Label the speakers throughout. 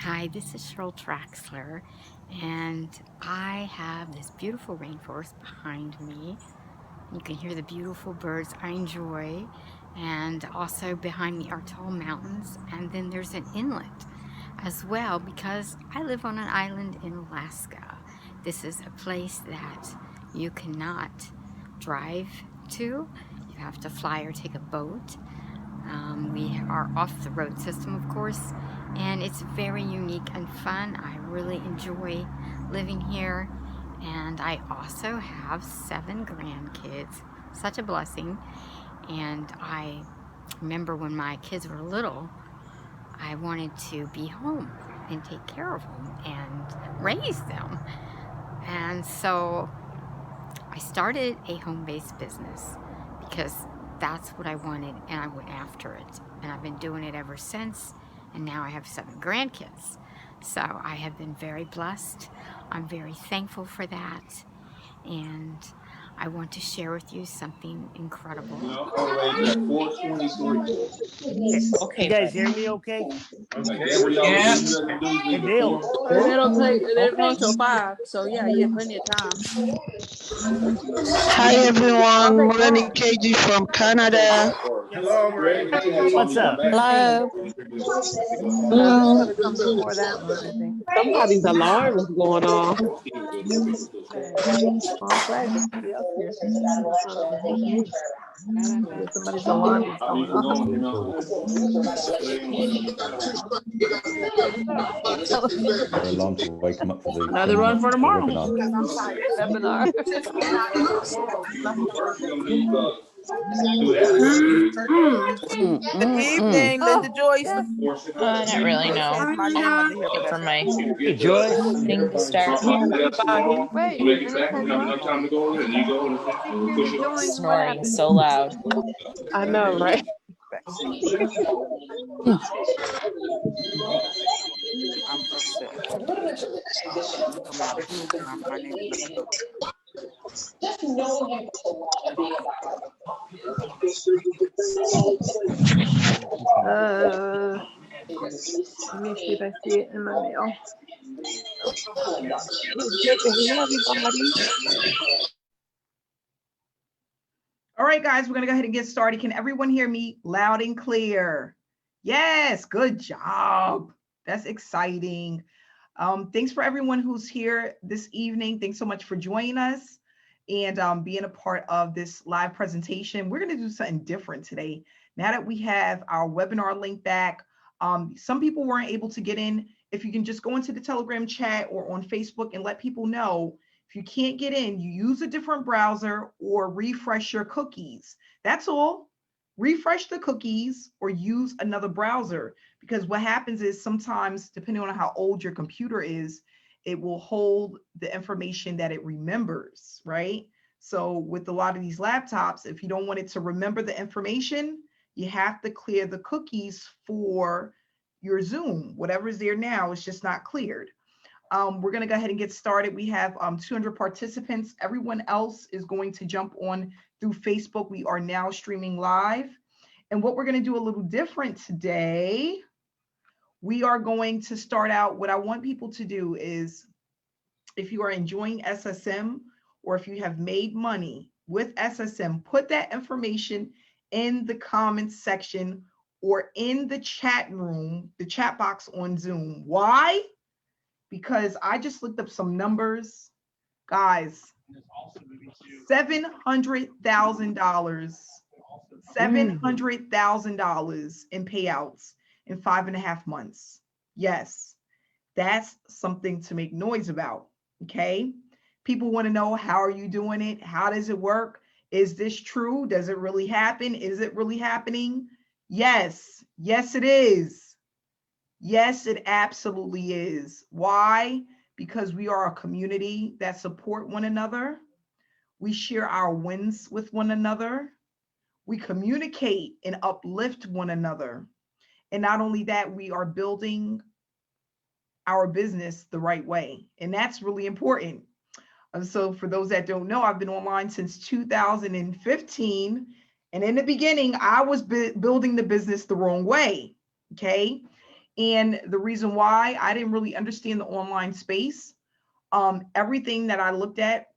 Speaker 1: Hi, this is Cheryl Traxler, and I have this beautiful rainforest behind me. You can hear the beautiful birds I enjoy, and also behind me are tall mountains, and then there's an inlet as well because I live on an island in Alaska. This is a place that you cannot drive to. You have to fly or take a boat. We are off the road system, of course, and it's very unique and fun. I really enjoy living here, and I also have 7 grandkids. Such a blessing. And I remember when my kids were little, I wanted to be home and take care of them and raise them. And so I started a home-based business because that's what I wanted, and I went after it. And I've been doing it ever since, and now I have 7 grandkids. So I have been very blessed. I'm very thankful for that, and I want to share with you something incredible.
Speaker 2: Okay,
Speaker 3: You guys hear me okay?
Speaker 2: Yeah.
Speaker 3: Good deal.
Speaker 4: And it'll go until 5. So yeah, you have plenty of time.
Speaker 5: Hi everyone, Rennie KG from Canada.
Speaker 3: Hello, Ray. What's up?
Speaker 4: Hello.
Speaker 6: No, this could have come before that one, I think.
Speaker 2: Somebody's alarm is going off.
Speaker 6: I'm glad to be up here. Somebody's alarm is going off.
Speaker 7: Alarm to wake them up for the
Speaker 4: Another run for tomorrow.
Speaker 6: Webinar.
Speaker 8: Good evening, Linda Joyce.
Speaker 2: Not really, no. I just wanted to wait for my
Speaker 3: Hey, Joyce.
Speaker 2: thing to start.
Speaker 6: Wait,
Speaker 2: Snoring so loud.
Speaker 8: I know, right? I'm upset.
Speaker 6: Let me see if I see it in my mail.
Speaker 8: All right, guys, we're going to go ahead and get started. Can everyone hear me loud and clear? Yes, good job. That's exciting. Thanks for everyone who's here this evening. Thanks so much for joining us and being a part of this live presentation. We're going to do something different today. Now that we have our webinar link back, some people weren't able to get in. If you can just go into the Telegram chat or on Facebook and let people know, if you can't get in, you use a different browser or refresh your cookies. That's all. Refresh the cookies or use another browser, because what happens is sometimes, depending on how old your computer is, it will hold the information that it remembers, right? So with a lot of these laptops, if you don't want it to remember the information, you have to clear the cookies for your Zoom. Whatever's there now is just not cleared. We're going to go ahead and get started. We have 200 participants. Everyone else is going to jump on through Facebook. We are now streaming live. And what we're going to do a little different today, we are going to start out. What I want people to do is, if you are enjoying SSM or if you have made money with SSM, put that information in the comments section or in the chat room, the chat box on Zoom. Why? Because I just looked up some numbers. Guys, $700,000, $700,000 in payouts in 5.5 months. Yes, that's something to make noise about, okay? People want to know, how are you doing it? How does it work? Is this true? Does it really happen? Is it really happening? Yes, yes, it is. Yes, it absolutely is. Why? Because we are a community that support one another. We share our wins with one another. We communicate and uplift one another. And not only that, we are building our business the right way. And that's really important. So for those that don't know, I've been online since 2015. And in the beginning, I was building the business the wrong way. Okay. And the reason why, I didn't really understand the online space. Everything that I looked at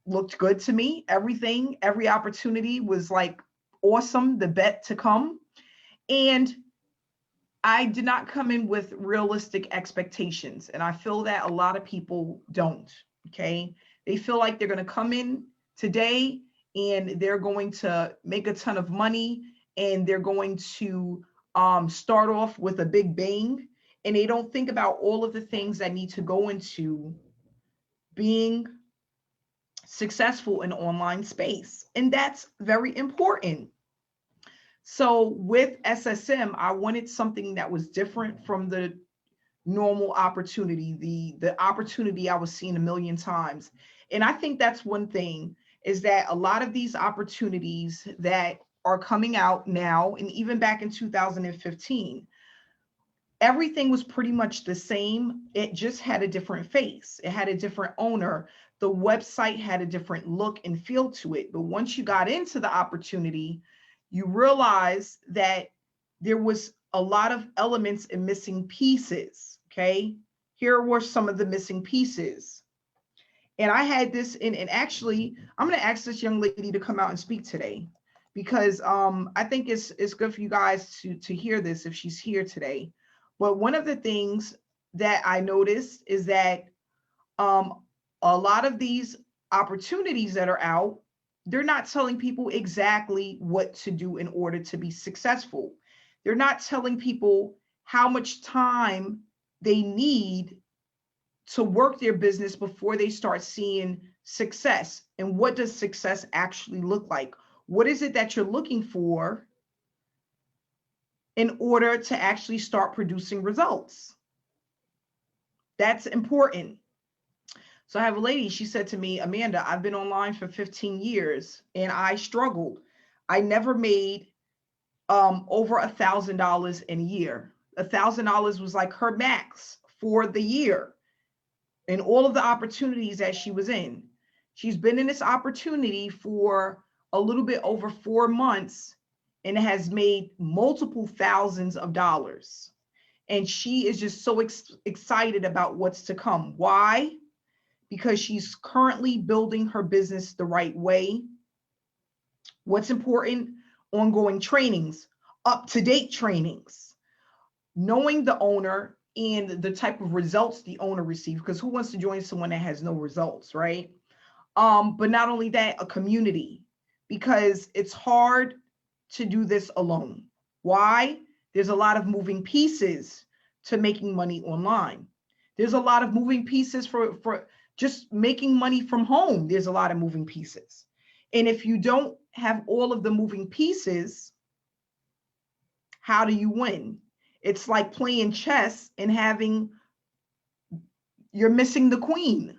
Speaker 8: looked good to me. Every opportunity was like awesome, the bet to come. And I did not come in with realistic expectations. And I feel that a lot of people don't, okay? They feel like they're going to come in today and they're going to make a ton of money and they're going to start off with a big bang. And they don't think about all of the things that need to go into being successful in online space. And that's very important. So with SSM, I wanted something that was different from the normal opportunity, the opportunity I was seeing a million times. And I think that's one thing, is that a lot of these opportunities that are coming out now, and even back in 2015, everything was pretty much the same. It just had a different face. It had a different owner. The website had a different look and feel to it. But once you got into the opportunity, you realize that there was a lot of elements and missing pieces, okay? Here were some of the missing pieces. And I had this in, and actually, I'm gonna ask this young lady to come out and speak today, because I think it's good for you guys to hear this if she's here today. But one of the things that I noticed is that a lot of these opportunities that are out, they're not telling people exactly what to do in order to be successful. They're not telling people how much time they need to work their business before they start seeing success. And what does success actually look like? What is it that you're looking for in order to actually start producing results? That's important. So I have a lady, she said to me, Amanda, I've been online for 15 years and I struggled. I never made over $1,000 in a year. $1,000 was like her max for the year and all of the opportunities that she was in. She's been in this opportunity for a little bit over 4 months and has made multiple thousands of dollars. And she is just so excited about what's to come. Why? Because she's currently building her business the right way. What's important? Ongoing trainings, up-to-date trainings, knowing the owner and the type of results the owner receives, because who wants to join someone that has no results, right? But not only that, a community, because it's hard to do this alone. Why? There's a lot of moving pieces to making money online. There's a lot of moving pieces for just making money from home. There's a lot of moving pieces. And if you don't have all of the moving pieces, how do you win? It's like playing chess and you're missing the queen,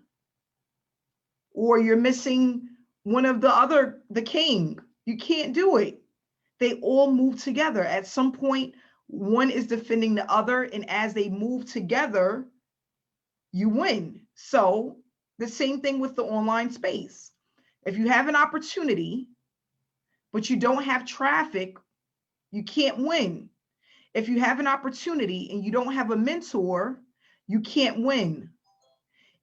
Speaker 8: or you're missing one of the king. You can't do it. They all move together. At some point, one is defending the other, and as they move together, you win. So the same thing with the online space. If you have an opportunity, but you don't have traffic, you can't win. If you have an opportunity and you don't have a mentor, you can't win.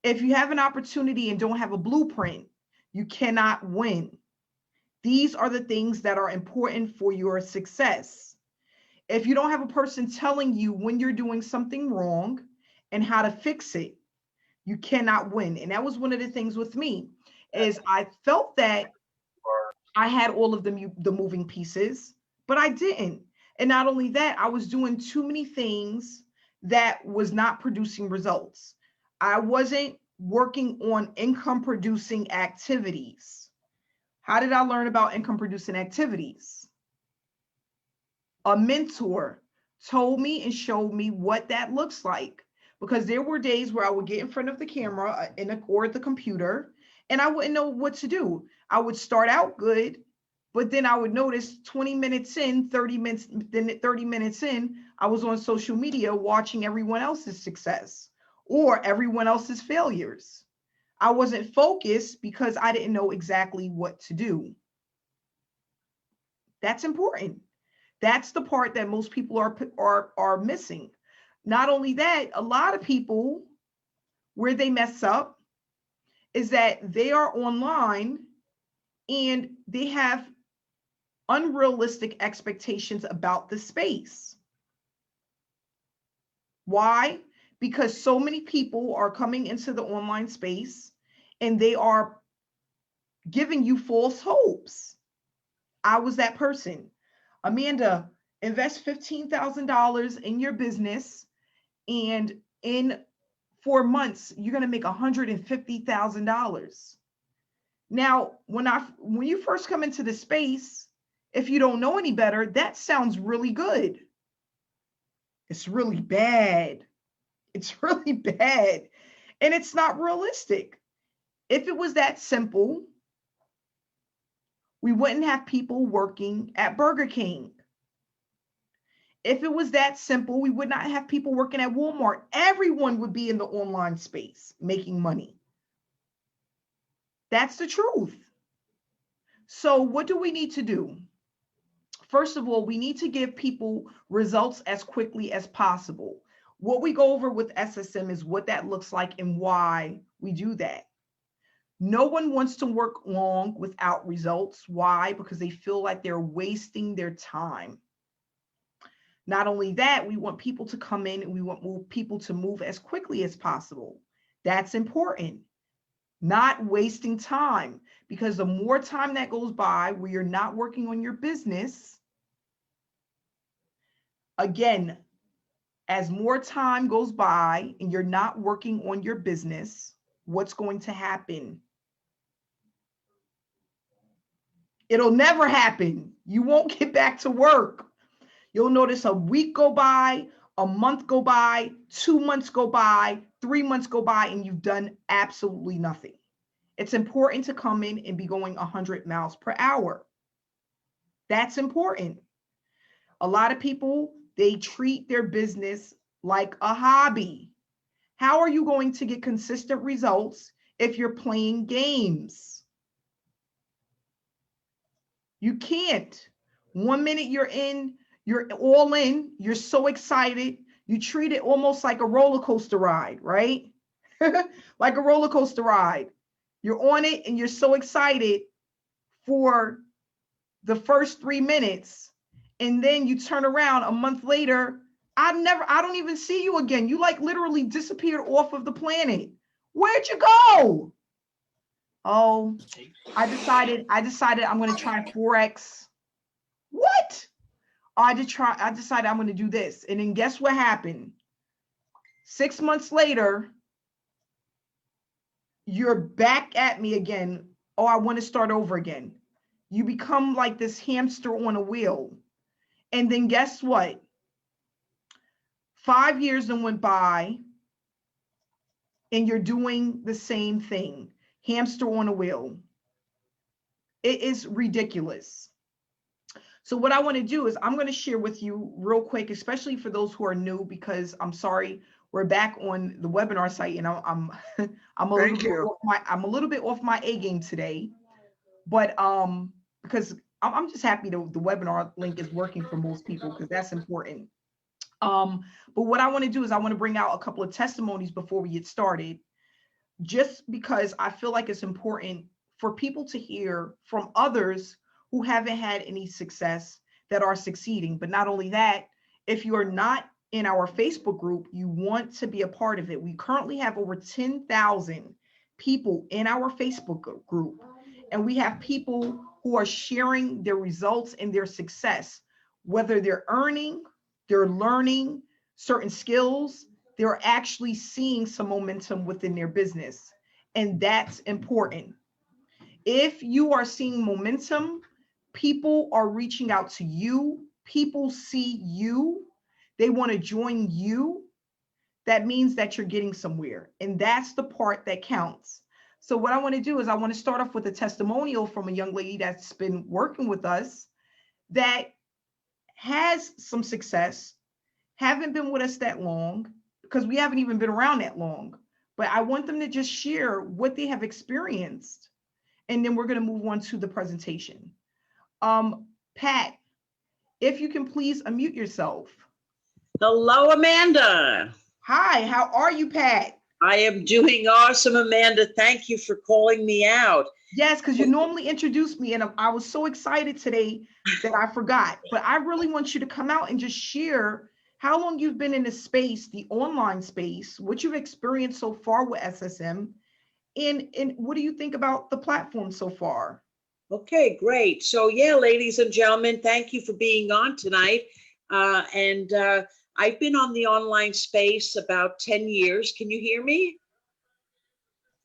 Speaker 8: If you have an opportunity and don't have a blueprint, you cannot win. These are the things that are important for your success. If you don't have a person telling you when you're doing something wrong and how to fix it, you cannot win. And that was one of the things with me, is I felt that I had all of the moving pieces, but I didn't. And not only that, I was doing too many things that was not producing results. I wasn't working on income producing activities. How did I learn about income producing activities? A mentor told me and showed me what that looks like, because there were days where I would get in front of the camera or the computer and I wouldn't know what to do. I would start out good, but then I would notice 20 minutes in, 30 minutes in, I was on social media watching everyone else's success or everyone else's failures. I wasn't focused because I didn't know exactly what to do. That's important. That's the part that most people are missing. Not only that, a lot of people, where they mess up is that they are online and they have unrealistic expectations about the space. Why? Because so many people are coming into the online space and they are giving you false hopes. I was that person. Amanda, invest $15,000 in your business, and in 4 months, you're going to make $150,000. Now, when you first come into the space, if you don't know any better, that sounds really good. It's really bad. It's really bad. And it's not realistic. If it was that simple, we wouldn't have people working at Burger King. If it was that simple, we would not have people working at Walmart. Everyone would be in the online space making money. That's the truth. So what do we need to do? First of all, we need to give people results as quickly as possible. What we go over with SSM is what that looks like and why we do that. No one wants to work long without results. Why? Because they feel like they're wasting their time. Not only that, we want people to come in and we want people to move as quickly as possible. That's important. Not wasting time, because the more time that goes by where you're not working on your business, again, as more time goes by and you're not working on your business, what's going to happen? It'll never happen. You won't get back to work. You'll notice a week go by, a month go by, 2 months go by, 3 months go by, and you've done absolutely nothing. It's important to come in and be going 100 miles per hour. That's important. A lot of people, they treat their business like a hobby. How are you going to get consistent results if you're playing games? You can't. 1 minute you're in, you're all in, you're so excited. You treat it almost like a roller coaster ride, right? Like a roller coaster ride. You're on it and you're so excited for the first 3 minutes. And then you turn around a month later, I don't even see you again. You like literally disappeared off of the planet. Where'd you go? Oh, I decided I'm going to try Forex. What? I decided I'm going to do this. And then guess what happened? 6 months later, you're back at me again. Oh, I want to start over again. You become like this hamster on a wheel. And then guess what? 5 years then went by and you're doing the same thing. Hamster on a wheel. It is ridiculous. So what I want to do is I'm going to share with you real quick, especially for those who are new, because I'm sorry, we're back on the webinar site and I'm a little bit off my A game today, but because I'm just happy the webinar link is working for most people, because that's important. But what I want to do is I want to bring out a couple of testimonies before we get started, just because I feel like it's important for people to hear from others who haven't had any success that are succeeding. But not only that, if you're not in our Facebook group, you want to be a part of it. We currently have over 10,000 people in our Facebook group, and we have people who are sharing their results and their success, whether they're earning, they're learning certain skills, they're actually seeing some momentum within their business. And that's important. If you are seeing momentum, people are reaching out to you, people see you, they want to join you. That means that you're getting somewhere. And that's the part that counts. So what I want to do is I want to start off with a testimonial from a young lady that's been working with us that has some success, haven't been with us that long, because we haven't even been around that long. But I want them to just share what they have experienced. And then we're going to move on to the presentation. Pat, if you can please unmute yourself.
Speaker 9: Hello, Amanda.
Speaker 8: Hi, how are you, Pat?
Speaker 9: I am doing awesome, Amanda. Thank you for calling me out.
Speaker 8: Yes, because you normally introduce me, and I was so excited today that I forgot. But I really want you to come out and just share how long you've been in this space, the online space, what you've experienced so far with SSM, and what do you think about the platform so far?
Speaker 9: Okay, great. So yeah, ladies and gentlemen, thank you for being on tonight. I've been on the online space about 10 years. Can you hear me?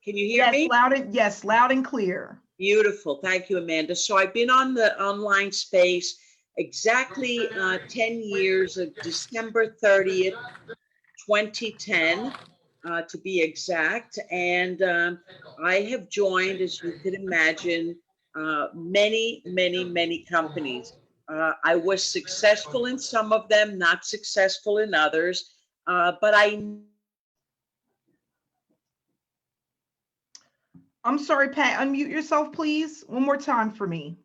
Speaker 9: Can you hear me?
Speaker 8: Yes, loud and clear.
Speaker 9: Beautiful. Thank you, Amanda. So I've been on the online space exactly 10 years, December 30th, 2010, to be exact. And I have joined, as you could imagine, many companies. I was successful in some of them, not successful in others, but
Speaker 8: I'm sorry, Pat, unmute yourself, please. One more time for me.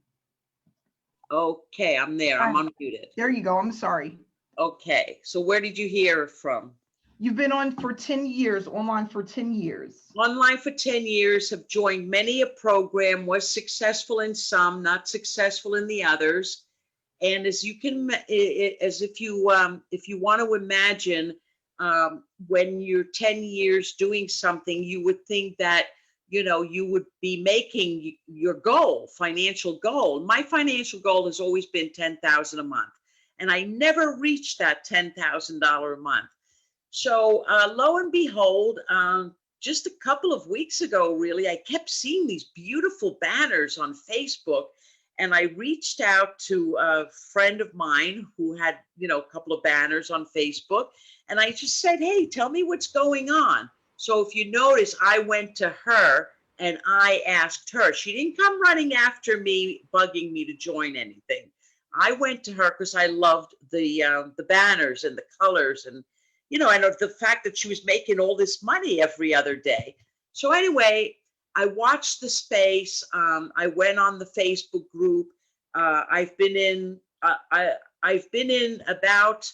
Speaker 9: Okay, I'm there. I'm unmuted.
Speaker 8: There you go. I'm sorry.
Speaker 9: Okay, so where did you hear from?
Speaker 8: You've been on for 10 years, online for 10 years.
Speaker 9: Online for 10 years, have joined many a program, was successful in some, not successful in the others. And as you can, if you want to imagine, when you're 10 years doing something, you would think that, you know, you would be making your goal, financial goal. My financial goal has always been $10,000 a month. And I never reached that $10,000 a month. So lo and behold, just a couple of weeks ago, really, I kept seeing these beautiful banners on Facebook. And I reached out to a friend of mine who had, you know, a couple of banners on Facebook. And I just said, hey, tell me what's going on. So if you notice, I went to her and I asked her. She didn't come running after me, bugging me to join anything. I went to her because I loved the banners and the colors and, you know, and of the fact that she was making all this money every other day. So anyway, I watched the space. I went on the Facebook group. I've been in about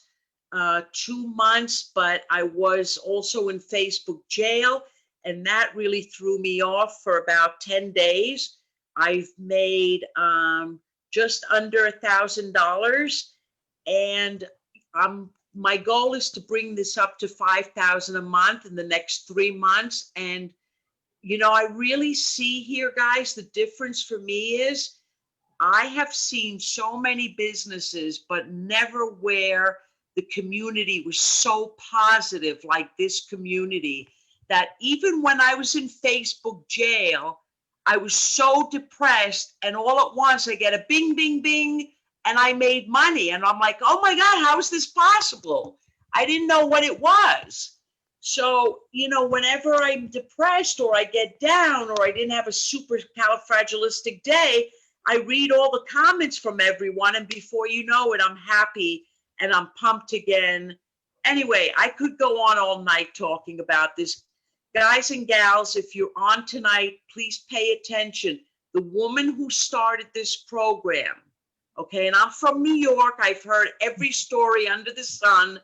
Speaker 9: 2 months, but I was also in Facebook jail, and that really threw me off for about 10 days. I've made just under $1,000, and my goal is to bring this up to $5,000 a month in the next 3 months. And you know, I really see here, guys, the difference for me is I have seen so many businesses, but never where the community was so positive like this community, that even when I was in Facebook jail, I was so depressed, and all at once I get a bing, bing, bing, and I made money. And I'm like, oh my God, how is this possible? I didn't know what it was. So, you know, whenever I'm depressed or I get down or I didn't have a supercalifragilistic day, I read all the comments from everyone. And before you know it, I'm happy and I'm pumped again. Anyway, I could go on all night talking about this. Guys and gals, if you're on tonight, please pay attention. The woman who started this program, okay, and I'm from New York. I've heard every story under the sun.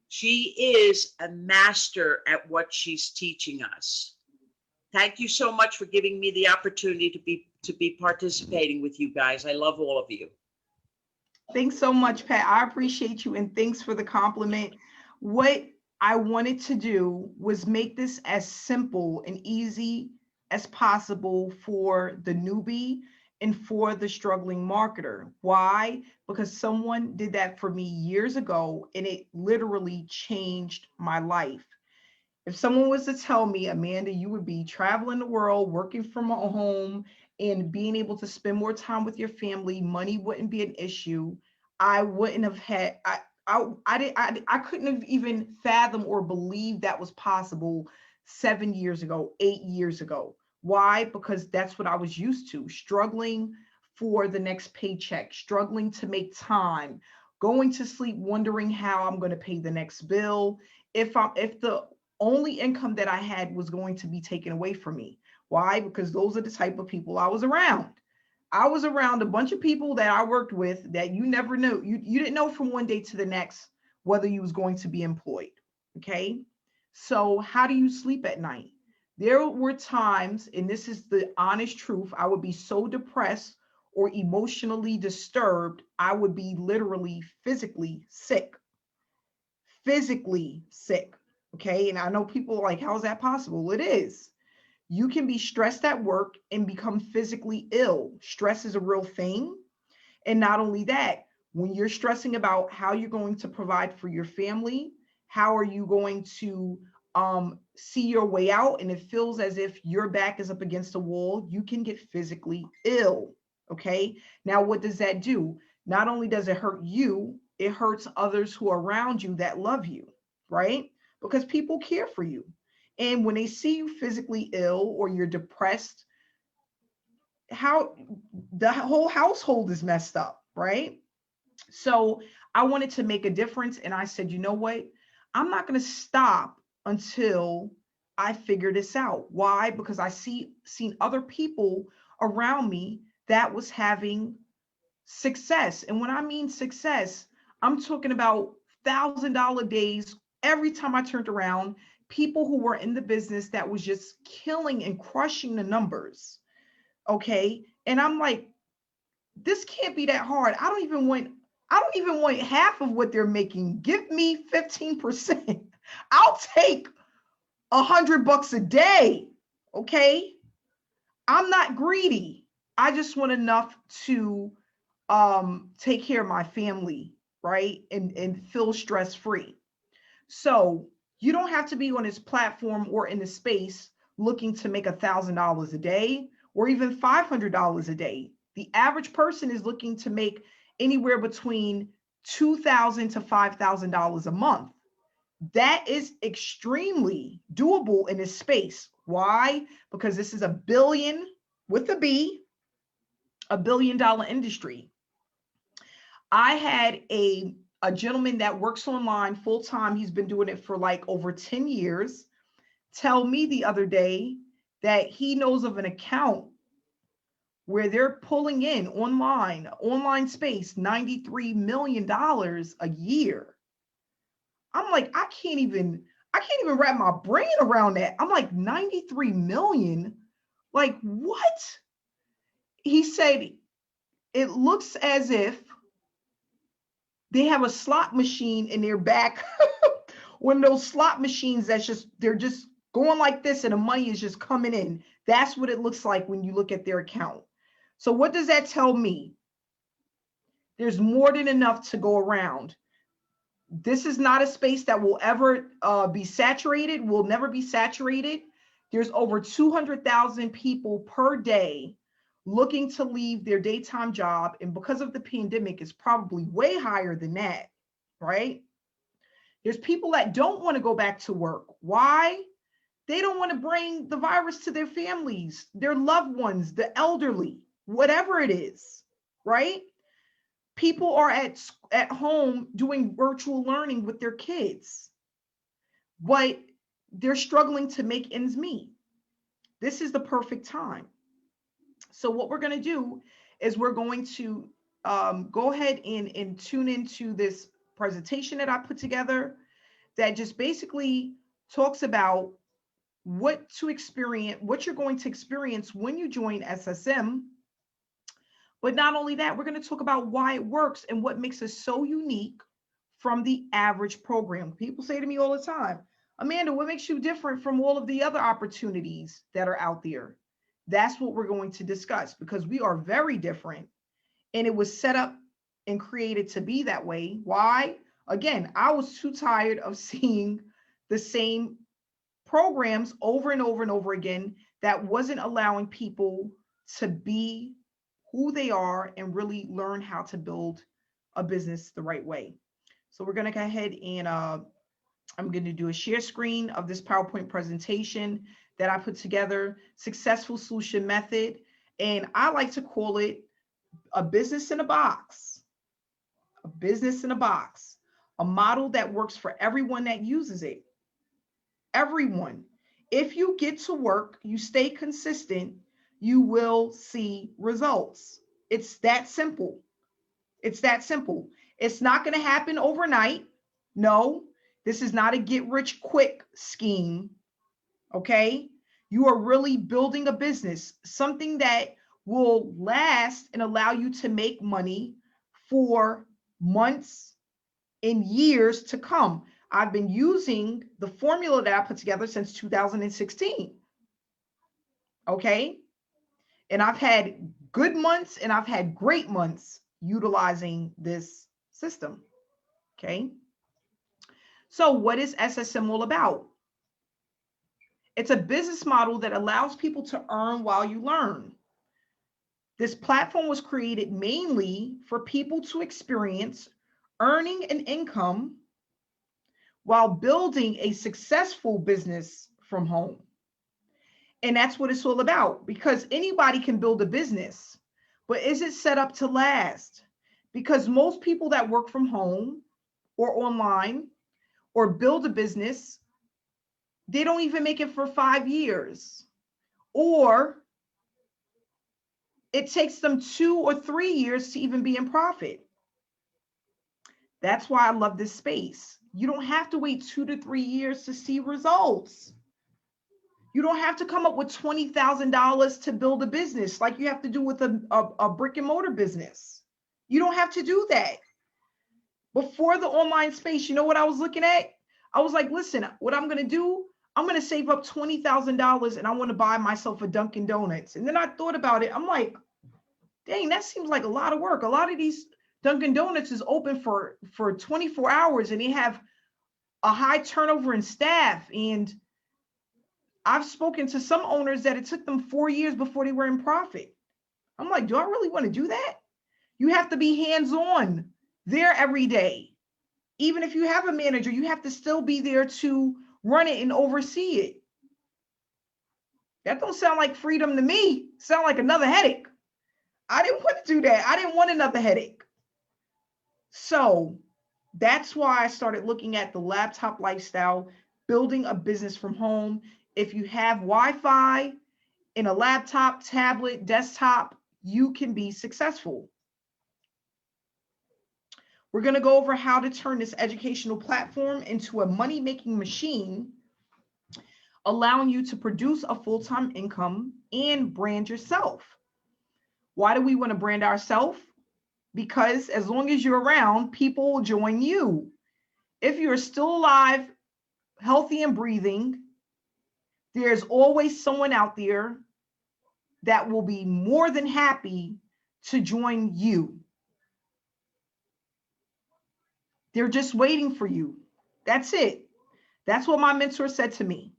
Speaker 9: She is a master at what she's teaching us. Thank you so much for giving me the opportunity to be participating with you guys. I love all of you.
Speaker 8: Thanks so much, Pat. I appreciate you, and thanks for the compliment. What I wanted to do was make this as simple and easy as possible for the newbie and for the struggling marketer. Why? Because someone did that for me years ago, and it literally changed my life. If someone was to tell me, Amanda, you would be traveling the world, working from home, and being able to spend more time with your family, money wouldn't be an issue, I wouldn't have had, I couldn't have even fathomed or believed that was possible 7 years ago, 8 years ago. Why? Because that's what I was used to, struggling for the next paycheck, struggling to make time, going to sleep wondering how I'm going to pay the next bill, if the only income that I had was going to be taken away from me. Why? Because those are the type of people I was around. I was around a bunch of people that I worked with that you never knew. You didn't know from one day to the next whether you was going to be employed. Okay. So how do you sleep at night? There were times, and this is the honest truth, I would be so depressed or emotionally disturbed, I would be literally physically sick. Physically sick. Okay. And I know people are like, how is that possible? It is. You can be stressed at work and become physically ill. Stress is a real thing. And not only that, when you're stressing about how you're going to provide for your family, how are you going to see your way out, and it feels as if your back is up against a wall, you can get physically ill. Okay. Now, what does that do? Not only does it hurt you, it hurts others who are around you that love you, right? Because people care for you. And when they see you physically ill or you're depressed, how the whole household is messed up, right? So I wanted to make a difference. And I said, you know what? I'm not going to stop until I figure this out. Why? Because I seen other people around me that was having success. And when I mean success, I'm talking about $1,000 days. Every time I turned around, people who were in the business that was just killing and crushing the numbers. Okay. And I'm like, this can't be that hard. I don't even want half of what they're making. Give me 15%. I'll take $100 a day. Okay. I'm not greedy. I just want enough to take care of my family, right? And feel stress free. So you don't have to be on this platform or in this space looking to make $1,000 a day or even $500 a day. The average person is looking to make anywhere between $2,000 to $5,000 a month. That is extremely doable in this space. Why? Because this is a billion with a B, $1 billion industry. I had a gentleman that works online full time. He's been doing it for like over 10 years. Tell me the other day that he knows of an account where they're pulling in online space, $93 million a year. I'm like, I can't even wrap my brain around that. I'm like, 93 million? Like what? He said, it looks as if they have a slot machine in their back. One of those slot machines they're just going like this and the money is just coming in. That's what it looks like when you look at their account. So what does that tell me? There's more than enough to go around. This is not a space that will ever be saturated, will never be saturated. There's over 200,000 people per day looking to leave their daytime job. And because of the pandemic, it's probably way higher than that, right? There's people that don't want to go back to work. Why? They don't want to bring the virus to their families, their loved ones, the elderly, whatever it is, right? People are at home doing virtual learning with their kids, but they're struggling to make ends meet. This is the perfect time. So what we're going to do is we're going to go ahead and tune into this presentation that I put together that just basically talks about what you're going to experience when you join SSM. But not only that, we're going to talk about why it works and what makes us so unique from the average program. People say to me all the time, Amanda, what makes you different from all of the other opportunities that are out there? That's what we're going to discuss, because we are very different, and it was set up and created to be that way. Why? Again, I was too tired of seeing the same programs over and over and over again that wasn't allowing people to be who they are and really learn how to build a business the right way. So we're going to go ahead and I'm going to do a share screen of this PowerPoint presentation that I put together, Successful Solution Method. And I like to call it a business in a box, a business in a box, a model that works for everyone that uses it. Everyone. If you get to work, you stay consistent, you will see results. It's that simple. It's that simple. It's not going to happen overnight. No, this is not a get rich quick scheme. Okay. You are really building a business, something that will last and allow you to make money for months and years to come. I've been using the formula that I put together since 2016. Okay. And I've had good months and I've had great months utilizing this system. Okay. So what is SSM all about? It's a business model that allows people to earn while you learn. This platform was created mainly for people to experience earning an income while building a successful business from home. And that's what it's all about, because anybody can build a business, but is it set up to last? Because most people that work from home or online or build a business, they don't even make it for 5 years, or it takes them 2 or 3 years to even be in profit. That's why I love this space. You don't have to wait 2 to 3 years to see results. You don't have to come up with $20,000 to build a business like you have to do with a brick and mortar business. You don't have to do that. Before the online space, you know what I was looking at? I was like, listen, what I'm going to do, I'm going to save up $20,000 and I want to buy myself a Dunkin' Donuts. And then I thought about it. I'm like, dang, that seems like a lot of work. A lot of these Dunkin' Donuts is open for 24 hours and they have a high turnover in staff. And I've spoken to some owners that it took them 4 years before they were in profit. I'm like, do I really want to do that? You have to be hands-on there every day. Even if you have a manager, you have to still be there to run it and oversee it. That don't sound like freedom to me. Sound like another headache. I didn't want to do that. I didn't want another headache. So that's why I started looking at the laptop lifestyle, building a business from home. If you have Wi-Fi in a laptop, tablet, desktop, you can be successful. We're going to go over how to turn this educational platform into a money-making machine, allowing you to produce a full-time income and brand yourself. Why do we want to brand ourselves? Because as long as you're around, people will join you. If you're still alive, healthy and breathing, there's always someone out there that will be more than happy to join you. They're just waiting for you. That's it. That's what my mentor said to me.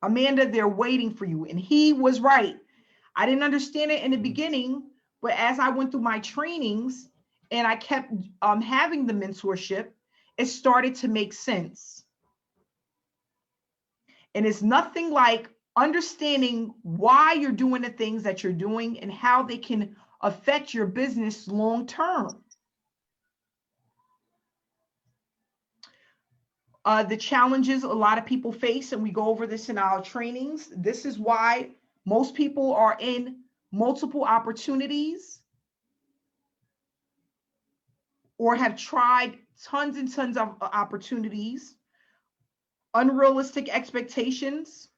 Speaker 8: Amanda, they're waiting for you. And he was right. I didn't understand it in the beginning, but as I went through my trainings and I kept having the mentorship, it started to make sense. And it's nothing like understanding why you're doing the things that you're doing and how they can affect your business long term. The challenges a lot of people face, and we go over this in our trainings. This is why most people are in multiple opportunities or have tried tons and tons of opportunities. Unrealistic expectations,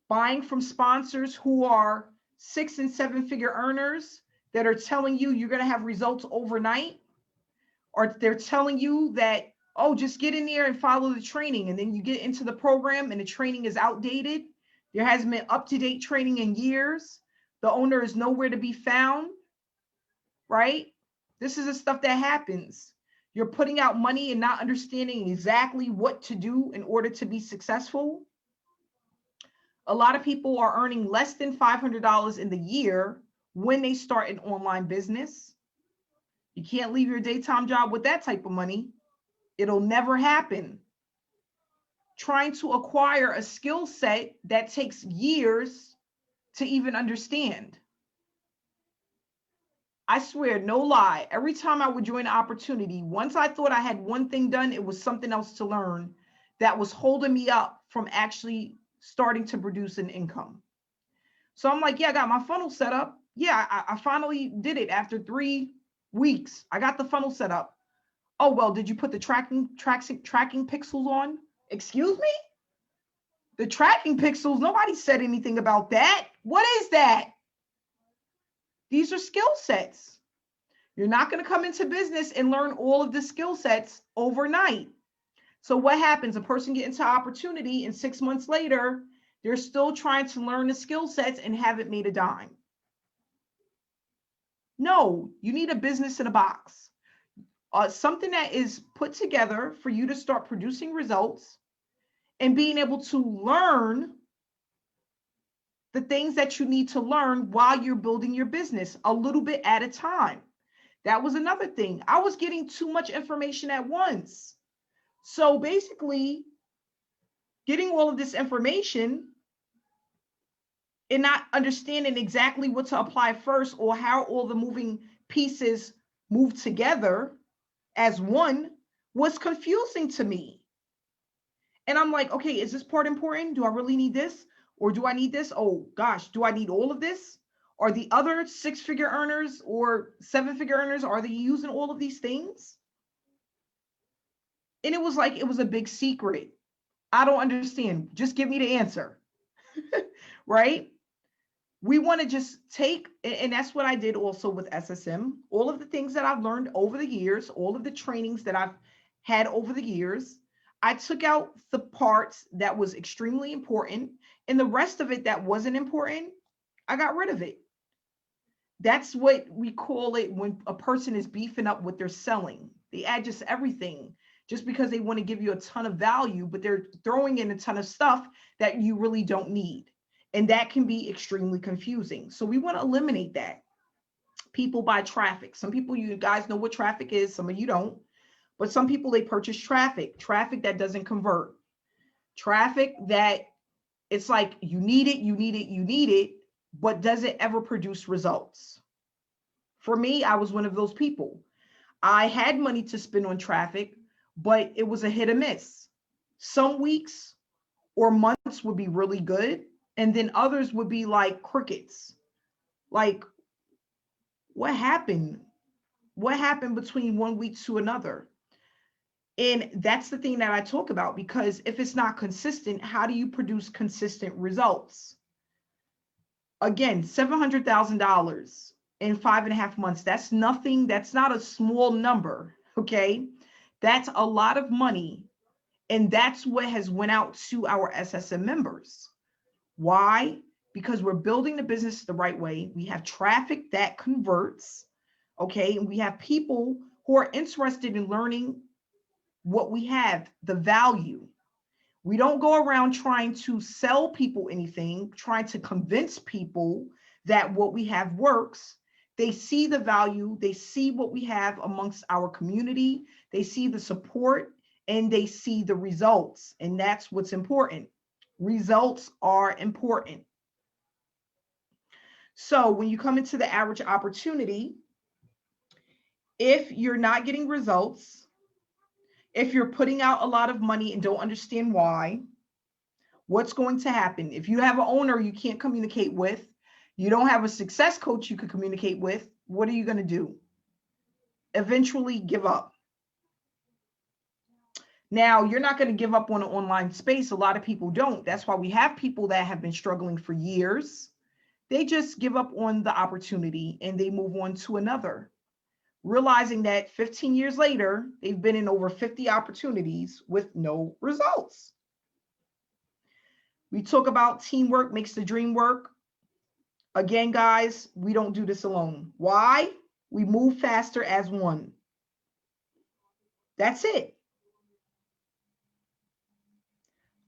Speaker 8: buying from sponsors who are 6- and 7-figure earners that are telling you you're going to have results overnight, or they're telling you that, oh, just get in there and follow the training. And then you get into the program and the training is outdated. There hasn't been up-to-date training in years. The owner is nowhere to be found, right? This is the stuff that happens. You're putting out money and not understanding exactly what to do in order to be successful. A lot of people are earning less than $500 in the year when they start an online business. You can't leave your daytime job with that type of money. It'll never happen. Trying to acquire a skill set that takes years to even understand. I swear, no lie, every time I would join an opportunity, once I thought I had one thing done, it was something else to learn that was holding me up from actually starting to produce an income. So I'm like, yeah, I got my funnel set up. Yeah, I finally did it after 3 weeks. I got the funnel set up. Oh, well, did you put the tracking pixels on? Excuse me? The tracking pixels, nobody said anything about that. What is that? These are skill sets. You're not going to come into business and learn all of the skill sets overnight. So what happens? A person gets into opportunity and 6 months later, they're still trying to learn the skill sets and haven't made a dime. No, you need a business in a box. Something that is put together for you to start producing results and being able to learn the things that you need to learn while you're building your business a little bit at a time. That was another thing. I was getting too much information at once. So basically, getting all of this information and not understanding exactly what to apply first or how all the moving pieces move together as one was confusing to me. And I'm like, okay, is this part important? Do I really need this? Or do I need this? Oh gosh, do I need all of this? Are the other 6-figure earners or 7-figure earners, are they using all of these things? And it was like, it was a big secret. I don't understand. Just give me the answer, right? We want to just take, and that's what I did also with SSM. All of the things that I've learned over the years, all of the trainings that I've had over the years, I took out the parts that was extremely important, and the rest of it that wasn't important, I got rid of it. That's what we call it when a person is beefing up what they're selling. They add just everything just because they want to give you a ton of value, but they're throwing in a ton of stuff that you really don't need. And that can be extremely confusing. So we want to eliminate that. People buy traffic. Some people, you guys know what traffic is. Some of you don't. But some people, they purchase traffic that doesn't convert. Traffic that it's like you need it, but does it ever produce results? For me, I was one of those people. I had money to spend on traffic, but it was a hit or miss. Some weeks or months would be really good, and then others would be like crickets. Like, what happened? What happened between one week to another? And that's the thing that I talk about, because if it's not consistent, how do you produce consistent results? Again, $700,000 in 5.5 months. That's nothing. That's not a small number. Okay. That's a lot of money. And that's what has went out to our SSM members. Why? Because we're building the business the right way. We have traffic that converts. Okay. And we have people who are interested in learning what we have, the value. We don't go around trying to sell people anything, trying to convince people that what we have works. They see the value, they see what we have amongst our community, they see the support, and they see the results. And that's what's important. Results are important. So when you come into the average opportunity, if you're not getting results, if you're putting out a lot of money and don't understand why, what's going to happen? If you have an owner you can't communicate with, you don't have a success coach you can communicate with, what are you going to do? Eventually give up. Now, you're not going to give up on an online space. A lot of people don't. That's why we have people that have been struggling for years. They just give up on the opportunity and they move on to another, realizing that 15 years later, they've been in over 50 opportunities with no results. We talk about teamwork makes the dream work. Again, guys, we don't do this alone. Why? We move faster as one. That's it.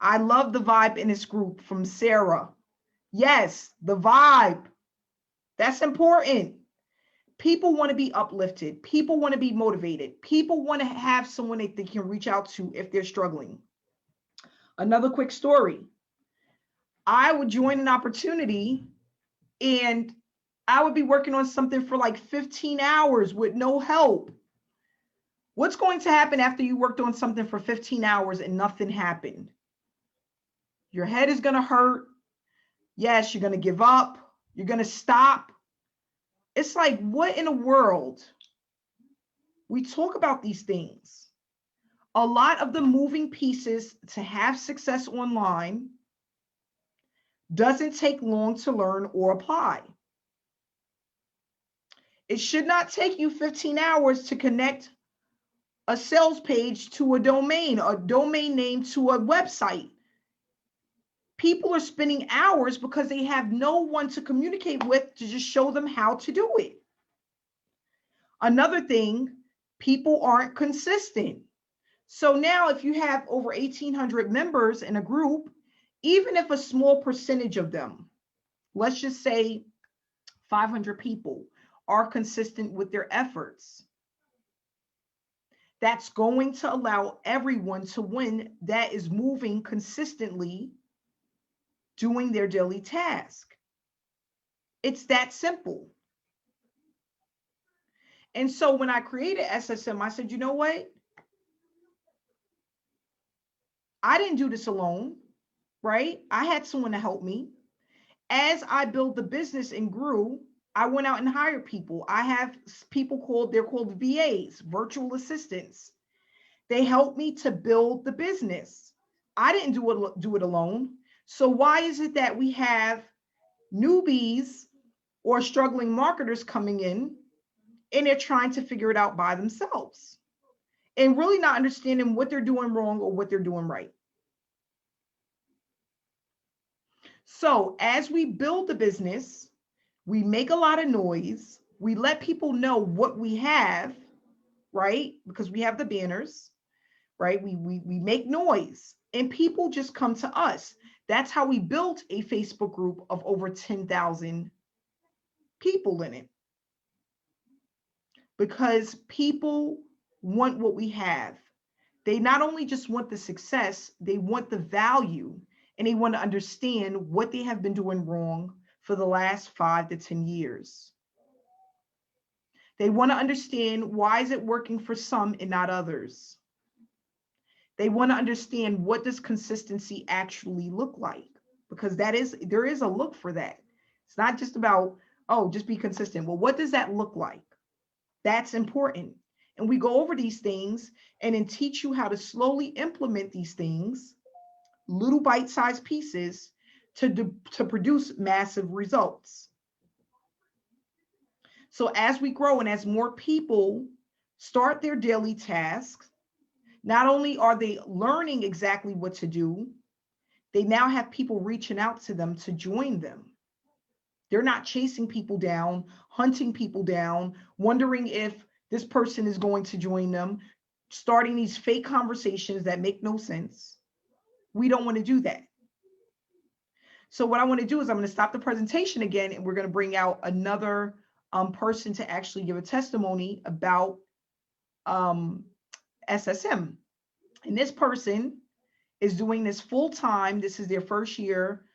Speaker 8: I love the vibe in this group from Sarah. Yes, the vibe. That's important. People want to be uplifted. People want to be motivated. People want to have someone that they can reach out to if they're struggling. Another quick story. I would join an opportunity and I would be working on something for like 15 hours with no help. What's going to happen after you worked on something for 15 hours and nothing happened? Your head is going to hurt. Yes, you're going to give up. You're going to stop. It's like, what in the world? We talk about these things. A lot of the moving pieces to have success online doesn't take long to learn or apply. It should not take you 15 hours to connect a sales page to a domain name to a website. People are spending hours because they have no one to communicate with to just show them how to do it. Another thing, people aren't consistent. So now if you have over 1,800 members in a group, even if a small percentage of them, let's just say 500 people, are consistent with their efforts, that's going to allow everyone to win that is moving consistently, doing their daily task. It's that simple. And so when I created SSM, I said, you know what? I didn't do this alone, right? I had someone to help me. As I built the business and grew, I went out and hired people. I have people they're called VAs, virtual assistants. They helped me to build the business. I didn't do it alone. So why is it that we have newbies or struggling marketers coming in and they're trying to figure it out by themselves and really not understanding what they're doing wrong or what they're doing right? So as we build the business, we make a lot of noise. We let people know what we have, right? Because we have the banners, right? We make noise and people just come to us. That's how we built a Facebook group of over 10,000 people in it. Because people want what we have. They not only just want the success, they want the value, and they want to understand what they have been doing wrong for the last 5 to 10 years. They want to understand, why is it working for some and not others? They want to understand, what does consistency actually look like? Because there is a look for that. It's not just about, oh, just be consistent. Well, what does that look like? That's important. And we go over these things and then teach you how to slowly implement these things, little bite-sized pieces, to produce massive results. So as we grow and as more people start their daily tasks, not only are they learning exactly what to do, they now have people reaching out to them to join them. They're not chasing people down, hunting people down, wondering if this person is going to join them, starting these fake conversations that make no sense. We don't want to do that. So what I want to do is I'm going to stop the presentation again, and we're going to bring out another person to actually give a testimony about SSM. And this person is doing this full time. This is their first year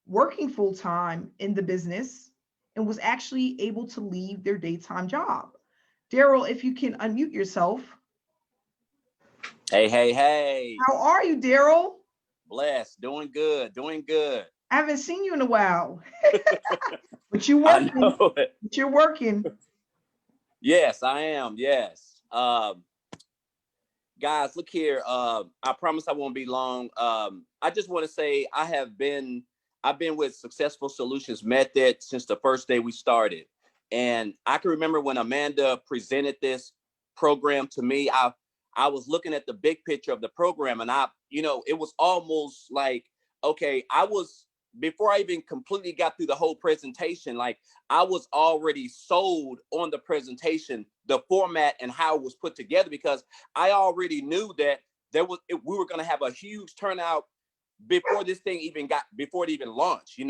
Speaker 8: working full time in the business, and was actually able to leave their daytime job. Daryl, if you can unmute yourself.
Speaker 10: Hey.
Speaker 8: How are you, Daryl?
Speaker 10: Blessed, doing good.
Speaker 8: I haven't seen you in a while. But you're working.
Speaker 10: I know it.
Speaker 8: But you're working.
Speaker 10: Yes, I am. Yes. Guys, look here. I promise I won't be long. I just want to say I've been with Successful Solutions Method since the first day we started. And I can remember when Amanda presented this program to me, I was looking at the big picture of the program, and it was almost like, okay, before I even completely got through the whole presentation, like I was already sold on the presentation, the format and how it was put together, because I already knew that we were going to have a huge turnout before this thing before it even launched,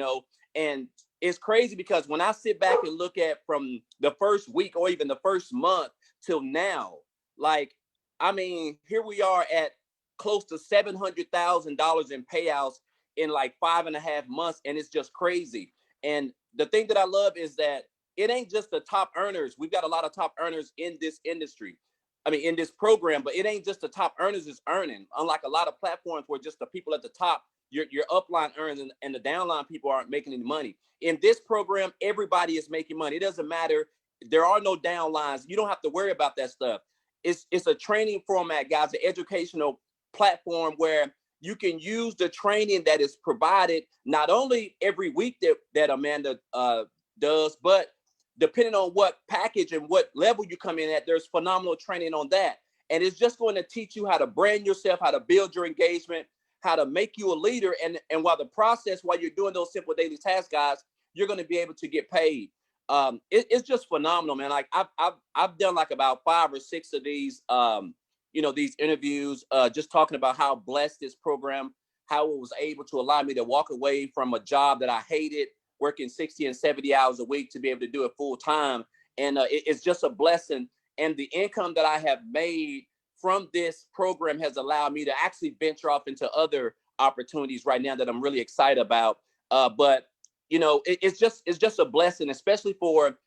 Speaker 10: and it's crazy because when I sit back and look at from the first week or even the first month till now, like, I mean, here we are at close to $700,000 in payouts in like 5.5 months. And it's just crazy. And the thing that I love is that it ain't just the top earners. We've got a lot of top earners in this industry. I mean, in this program, but it ain't just the top earners is earning. Unlike a lot of platforms where just the people at the top, your upline earns and the downline people aren't making any money. In this program, everybody is making money. It doesn't matter there are no downlines. You don't have to worry about that stuff. It's a training format, guys, an educational platform where you can use the training that is provided not only every week that Amanda does, but depending on what package and what level you come in at, there's phenomenal training on that. And it's just going to teach you how to brand yourself, how to build your engagement, how to make you a leader. And while you're doing those simple daily tasks, guys, you're going to be able to get paid. It's just phenomenal, man. Like I've done like about 5 or 6 of these, these interviews, just talking about how blessed this program, how it was able to allow me to walk away from a job that I hated, working 60 and 70 hours a week, to be able to do it full time. And it's just a blessing. And the income that I have made from this program has allowed me to actually venture off into other opportunities right now that I'm really excited about. But it's just a blessing, especially for,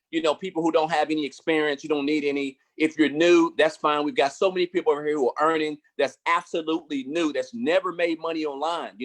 Speaker 10: people who don't have any experience. You don't need any. If you're new, that's fine. We've got so many people over here who are earning, that's absolutely new, that's never made money online.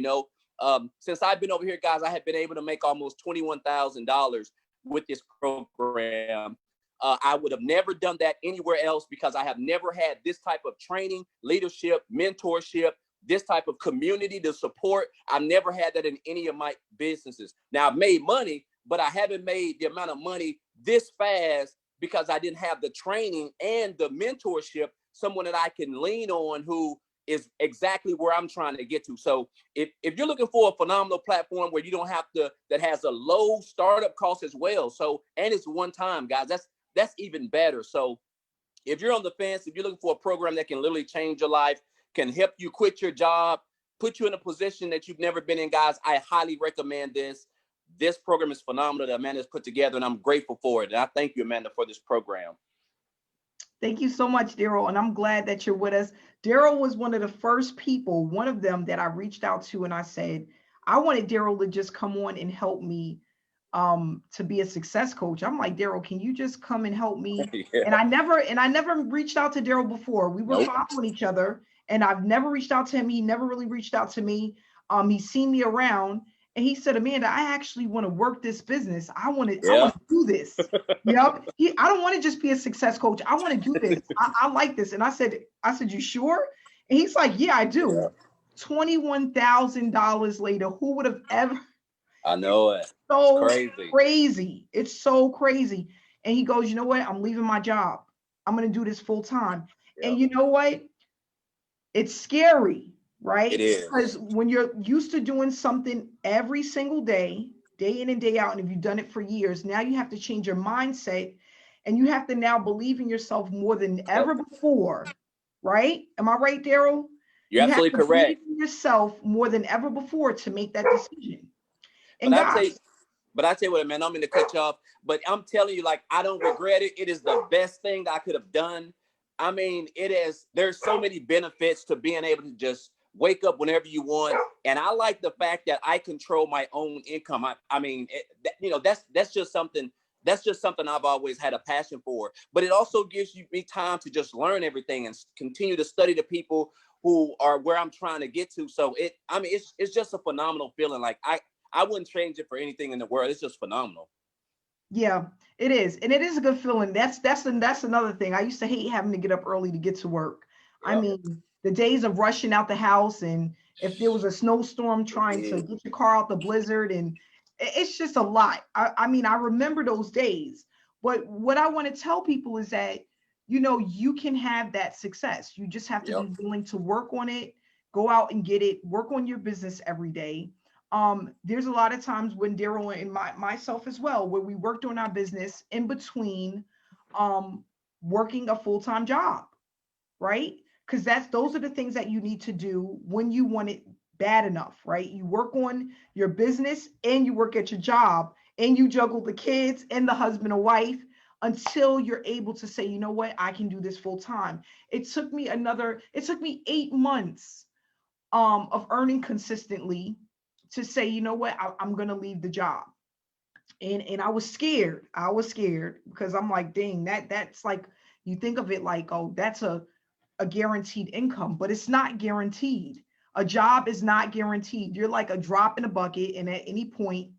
Speaker 10: Since I've been over here, guys, I have been able to make almost $21,000 with this program. I would have never done that anywhere else because I have never had this type of training, leadership, mentorship, this type of community to support. I've never had that in any of my businesses. Now, I've made money, but I haven't made the amount of money this fast because I didn't have the training and the mentorship, someone that I can lean on who is exactly where I'm trying to get to. So if you're looking for a phenomenal platform where you don't have to, that has a low startup cost as well. So, and it's one time, guys, that's even better. So if you're on the fence, if you're looking for a program that can literally change your life, can help you quit your job, put you in a position that you've never been in, guys, I highly recommend this. This program is phenomenal that Amanda's put together, and I'm grateful for it. And I thank you, Amanda, for this program.
Speaker 8: Thank you so much, Daryl. And I'm glad that you're with us. Daryl was one of the first people, one of them that I reached out to, and I said, I wanted Daryl to just come on and help me to be a success coach. I'm like, Daryl, can you just come and help me? Yeah. And I never reached out to Daryl before. We were following each other, and I've never reached out to him. He never really reached out to me. He's seen me around, and he said, Amanda, I actually want to work this business. I want to do this. Yep. I don't want to just be a success coach. I want to do this. I like this. And I said, you sure? And he's like, yeah, I do. Yeah. $21,000 later, who would have ever?
Speaker 10: I know it.
Speaker 8: So it's crazy. It's so crazy. And he goes, you know what? I'm leaving my job. I'm going to do this full time. Yep. And you know what? It's scary, right?
Speaker 10: It is.
Speaker 8: Because when you're used to doing something every single day, day in and day out, and if you've done it for years, now you have to change your mindset, and you have to now believe in yourself more than ever before, right? Am I right, Daryl?
Speaker 10: You're absolutely correct.
Speaker 8: Believe in yourself more than ever before to make that decision. And
Speaker 10: But I tell you what, man, I'm going to cut you off, but I'm telling you, like, I don't regret it. It is the best thing that I could have done. I mean, there's so many benefits to being able to just wake up whenever you want. And I like the fact that I control my own income. That's just something I've always had a passion for, but it also gives me time to just learn everything and continue to study the people who are where I'm trying to get to. So it's just a phenomenal feeling. Like I wouldn't change it for anything in the world. It's just phenomenal.
Speaker 8: Yeah, it is. And it is a good feeling. That's another thing. I used to hate having to get up early to get to work. Yeah. I mean, the days of rushing out the house, and if there was a snowstorm, trying to get your car out the blizzard, and it's just a lot. I mean, I remember those days. But what I want to tell people is that, you can have that success. You just have to be willing to work on it, go out and get it, work on your business every day. There's a lot of times when Daryl and myself as well, where we worked on our business in between working a full-time job, right? Because those are the things that you need to do when you want it bad enough, right? You work on your business and you work at your job, and you juggle the kids and the husband or wife until you're able to say, you know what, I can do this full time. It took me 8 months of earning consistently to say, you know what, I'm going to leave the job. And I was scared. Because I'm like, dang, that's like, you think of it like, oh, that's a guaranteed income, but it's not guaranteed. A job is not guaranteed. You're like a drop in a bucket, and at any point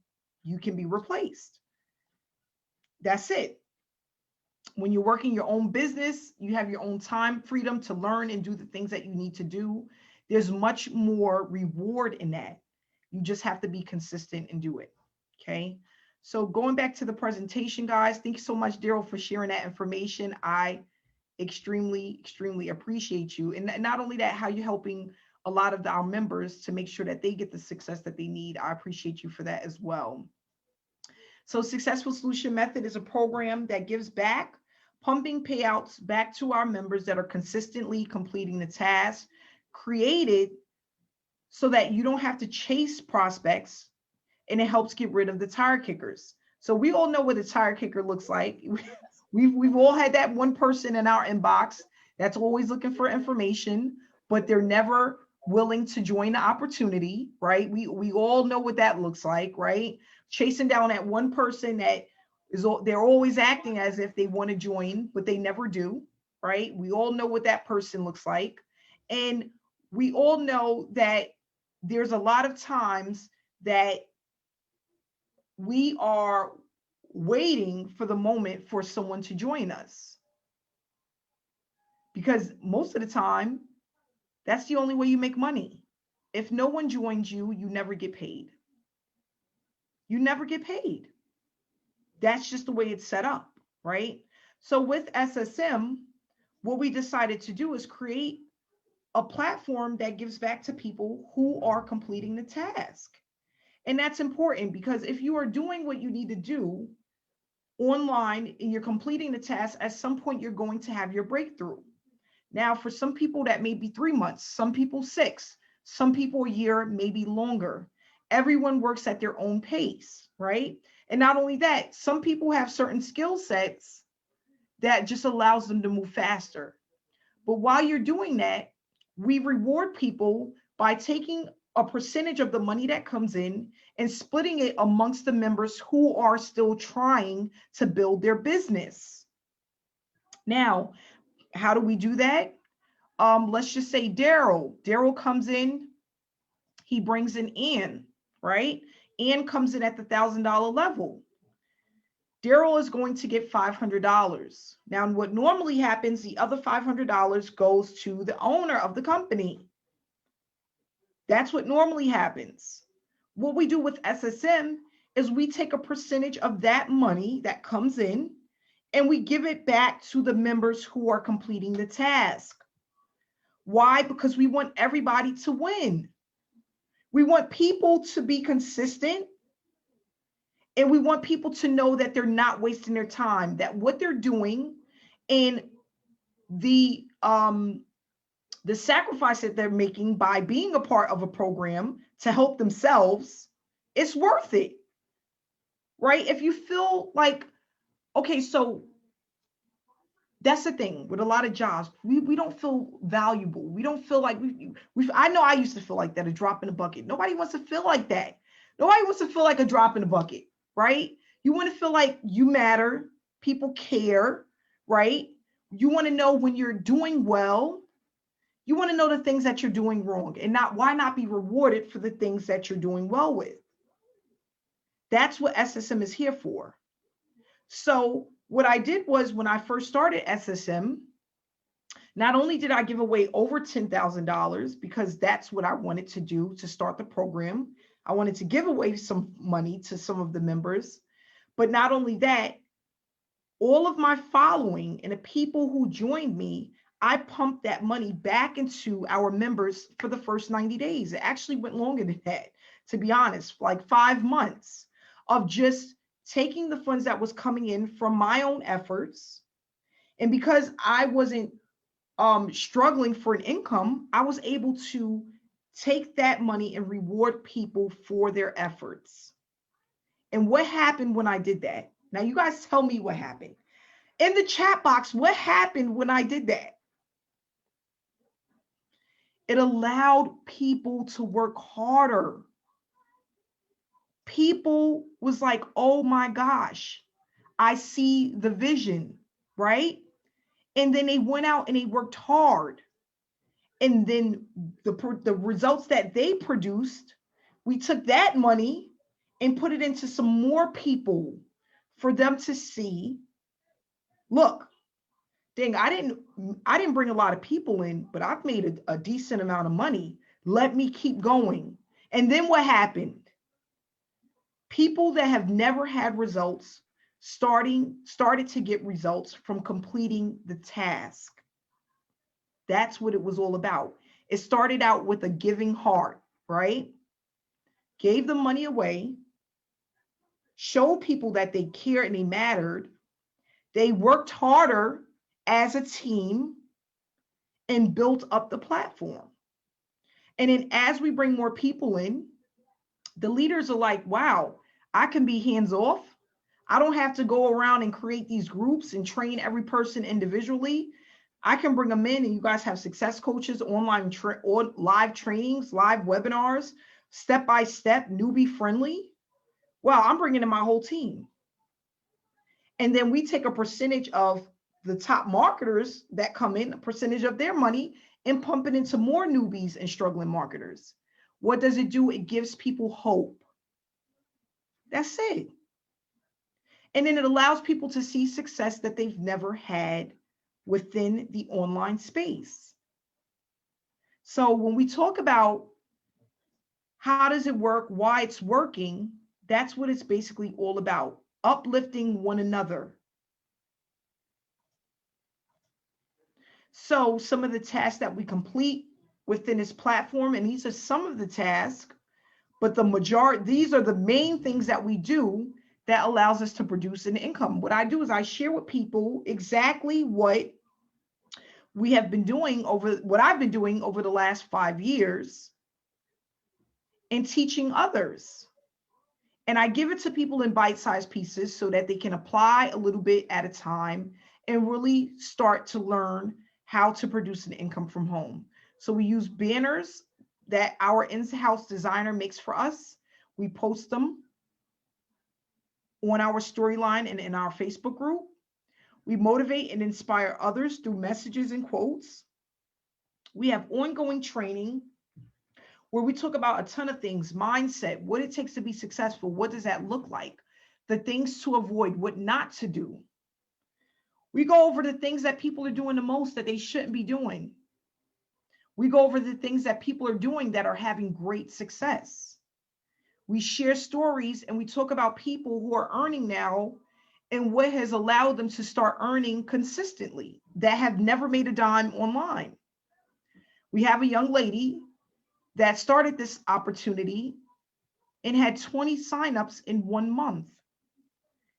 Speaker 8: you can be replaced. That's it. When you're working your own business, you have your own time freedom to learn and do the things that you need to do. There's much more reward in that. You just have to be consistent and do it. Okay. So going back to the presentation, guys, thank you so much, Daryl, for sharing that information. I extremely, extremely appreciate you. And not only that, how you're helping a lot of our members to make sure that they get the success that they need. I appreciate you for that as well. So Successful Solution Method is a program that gives back, pumping payouts back to our members that are consistently completing the task, created so that you don't have to chase prospects, and it helps get rid of the tire kickers. So we all know what a tire kicker looks like. We've all had that one person in our inbox that's always looking for information, but they're never willing to join the opportunity, right? We all know what that looks like, right? Chasing down that one person that is, they're always acting as if they want to join, but they never do, right? We all know what that person looks like. And we all know that there's a lot of times that we are waiting for the moment for someone to join us. Because most of the time, that's the only way you make money. If no one joins you, you never get paid. You never get paid. That's just the way it's set up, right? So with SSM, what we decided to do is create a platform that gives back to people who are completing the task. And that's important because if you are doing what you need to do online and you're completing the task, at some point you're going to have your breakthrough. Now, for some people that may be 3 months, some people 6, some people a year, maybe longer. Everyone works at their own pace, right? And not only that, some people have certain skill sets that just allows them to move faster. But while you're doing that, we reward people by taking a percentage of the money that comes in and splitting it amongst the members who are still trying to build their business. Now, how do we do that? Let's just say Daryl comes in, he brings in Ann, right? Ann comes in at the $1,000 level. Daryl is going to get $500. Now, what normally happens, the other $500 goes to the owner of the company. That's what normally happens. What we do with SSM is we take a percentage of that money that comes in and we give it back to the members who are completing the task. Why? Because we want everybody to win. We want people to be consistent, and we want people to know that they're not wasting their time, that what they're doing and the sacrifice that they're making by being a part of a program to help themselves, it's worth it, right? If you feel like, okay, so that's the thing with a lot of jobs, we don't feel valuable. We don't feel like I know I used to feel like that, a drop in the bucket. Nobody wants to feel like that. Nobody wants to feel like a drop in the bucket, right? You want to feel like you matter, people care, right? You want to know when you're doing well. You want to know the things that you're doing wrong, and why not be rewarded for the things that you're doing well with? That's what SSM is here for. So what I did was, when I first started SSM, not only did I give away over $10,000 because that's what I wanted to do to start the program. I wanted to give away some money to some of the members, but not only that, all of my following and the people who joined me, I pumped that money back into our members for the first 90 days. It actually went longer than that, to be honest, like 5 months of just taking the funds that was coming in from my own efforts. And because I wasn't struggling for an income, I was able to take that money and reward people for their efforts. And what happened when I did that? Now, you guys tell me what happened. In the chat box, what happened when I did that? It allowed people to work harder. People was like, oh my gosh, I see the vision, right? And then they went out and they worked hard. And then the results that they produced, we took that money and put it into some more people for them to see Look, dang, I didn't bring a lot of people in, but I've made a decent amount of money. Let me keep going. And then what happened? People that have never had results started to get results from completing the task. That's what it was all about. It started out with a giving heart, right? Gave the money away, showed people that they cared and they mattered. They worked harder as a team and built up the platform. And then as we bring more people in, the leaders are like, wow, I can be hands off. I don't have to go around and create these groups and train every person individually. I can bring them in and you guys have success coaches, online or live trainings, live webinars, step-by-step, newbie friendly. Well, I'm bringing in my whole team. And then we take a percentage of the top marketers that come in, a percentage of their money, and pump it into more newbies and struggling marketers. What does it do? It gives people hope. That's it. And then it allows people to see success that they've never had within the online space. So when we talk about how does it work, why it's working, that's what it's basically all about, uplifting one another. So some of the tasks that we complete within this platform, and these are some of the tasks, but the majority, these are the main things that we do that allows us to produce an income. What I do is I share with people exactly what we have been doing what I've been doing over the last 5 years and teaching others. And I give it to people in bite-sized pieces so that they can apply a little bit at a time and really start to learn how to produce an income from home. So we use banners that our in-house designer makes for us. We post them on our storyline and in our Facebook group. We motivate and inspire others through messages and quotes. We have ongoing training where we talk about a ton of things, mindset, what it takes to be successful, what does that look like, the things to avoid, what not to do. We go over the things that people are doing the most that they shouldn't be doing. We go over the things that people are doing that are having great success. We share stories and we talk about people who are earning now and what has allowed them to start earning consistently that have never made a dime online. We have a young lady that started this opportunity and had 20 signups in 1 month.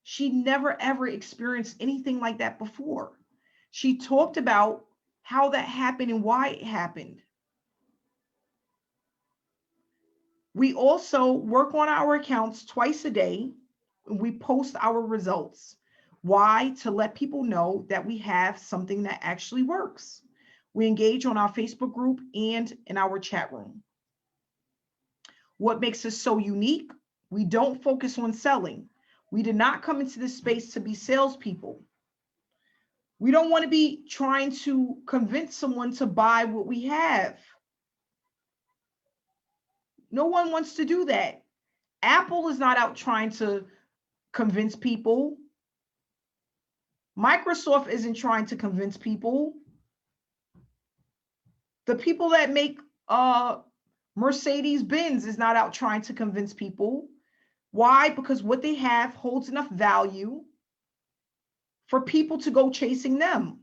Speaker 8: She never ever experienced anything like that before. She talked about how that happened and why it happened. We also work on our accounts twice a day. We post our results. Why? To let people know that we have something that actually works. We engage on our Facebook group and in our chat room. What makes us so unique? We don't focus on selling. We did not come into this space to be salespeople. We don't want to be trying to convince someone to buy what we have. No one wants to do that. Apple is not out trying to convince people. Microsoft isn't trying to convince people. The people that make Mercedes-Benz is not out trying to convince people. Why? Because what they have holds enough value for people to go chasing them.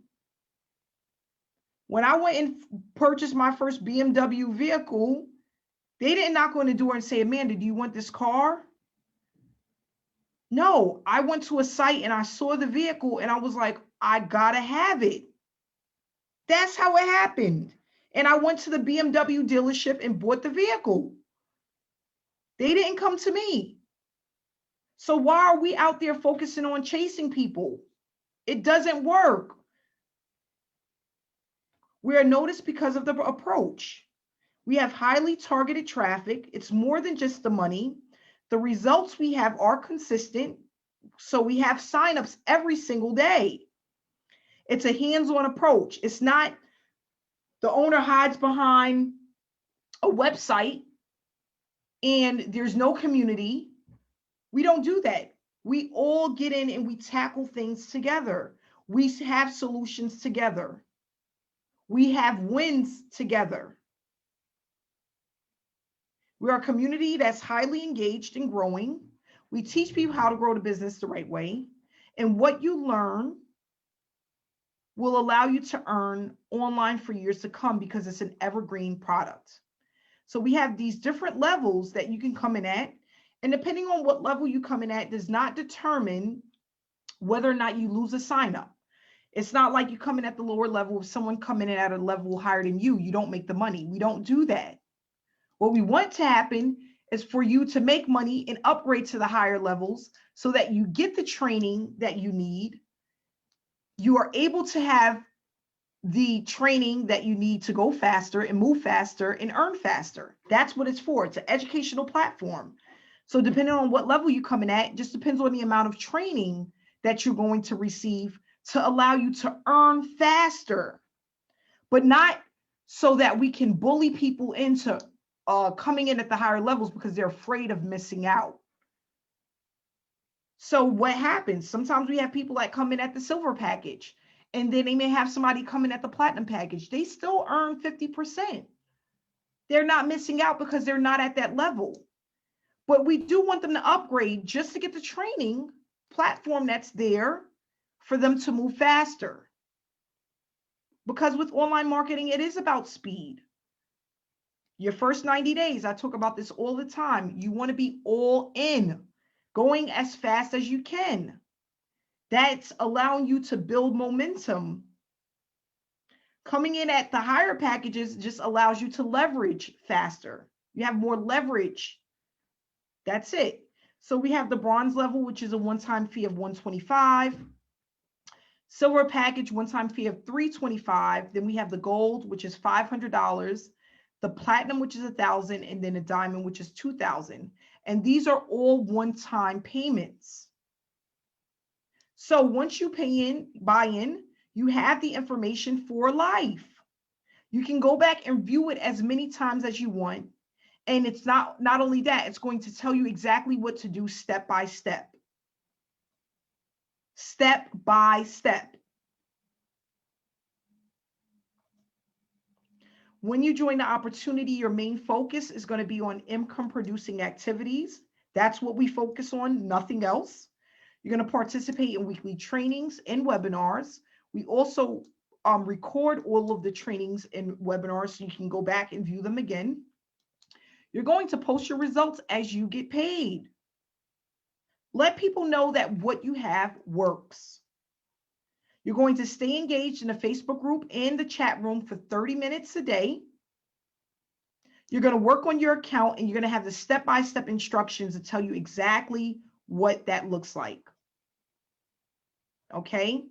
Speaker 8: When I went and purchased my first BMW vehicle, they didn't knock on the door and say, Amanda, do you want this car? No, I went to a site and I saw the vehicle and I was like, I gotta have it. That's how it happened. And I went to the BMW dealership and bought the vehicle. They didn't come to me. So why are we out there focusing on chasing people? It doesn't work. We are noticed because of the approach. We have highly targeted traffic. It's more than just the money. The results we have are consistent. So we have signups every single day. It's a hands-on approach. It's not the owner hides behind a website and there's no community. We don't do that. We all get in and we tackle things together. We have solutions together. We have wins together. We are a community that's highly engaged and growing. We teach people how to grow the business the right way. And what you learn will allow you to earn online for years to come because it's an evergreen product. So we have these different levels that you can come in at. And depending on what level you come in at does not determine whether or not you lose a sign up. It's not like you come in at the lower level. If someone coming in at a level higher than you, you don't make the money. We don't do that. What we want to happen is for you to make money and upgrade to the higher levels so that you get the training that you need. You are able to have the training that you need to go faster and move faster and earn faster. That's what it's for. It's an educational platform. So depending on what level you come in at, just depends on the amount of training that you're going to receive to allow you to earn faster, but not so that we can bully people into coming in at the higher levels because they're afraid of missing out. So what happens? Sometimes we have people that come in at the silver package, and then they may have somebody come in at the platinum package. They still earn 50%. They're not missing out because they're not at that level. But we do want them to upgrade just to get the training platform that's there for them to move faster. Because with online marketing, it is about speed. Your first 90 days, I talk about this all the time. You want to be all in, going as fast as you can. That's allowing you to build momentum. Coming in at the higher packages just allows you to leverage faster. You have more leverage. That's it. So we have the bronze level, which is a one-time fee of $125. Silver package, one-time fee of $325. Then we have the gold, which is $500. The platinum, which is $1,000, and then a diamond, which is $2,000. And these are all one-time payments. So once you buy in, you have the information for life. You can go back and view it as many times as you want. And it's not only that, it's going to tell you exactly what to do step by step. Step by step. When you join the opportunity, your main focus is going to be on income producing activities. That's what we focus on, nothing else. You're going to participate in weekly trainings and webinars. We also record all of the trainings and webinars so you can go back and view them again. You're going to post your results as you get paid. Let people know that what you have works. You're going to stay engaged in a Facebook group and the chat room for 30 minutes a day. You're going to work on your account and you're going to have the step-by-step instructions to tell you exactly what that looks like. Okay?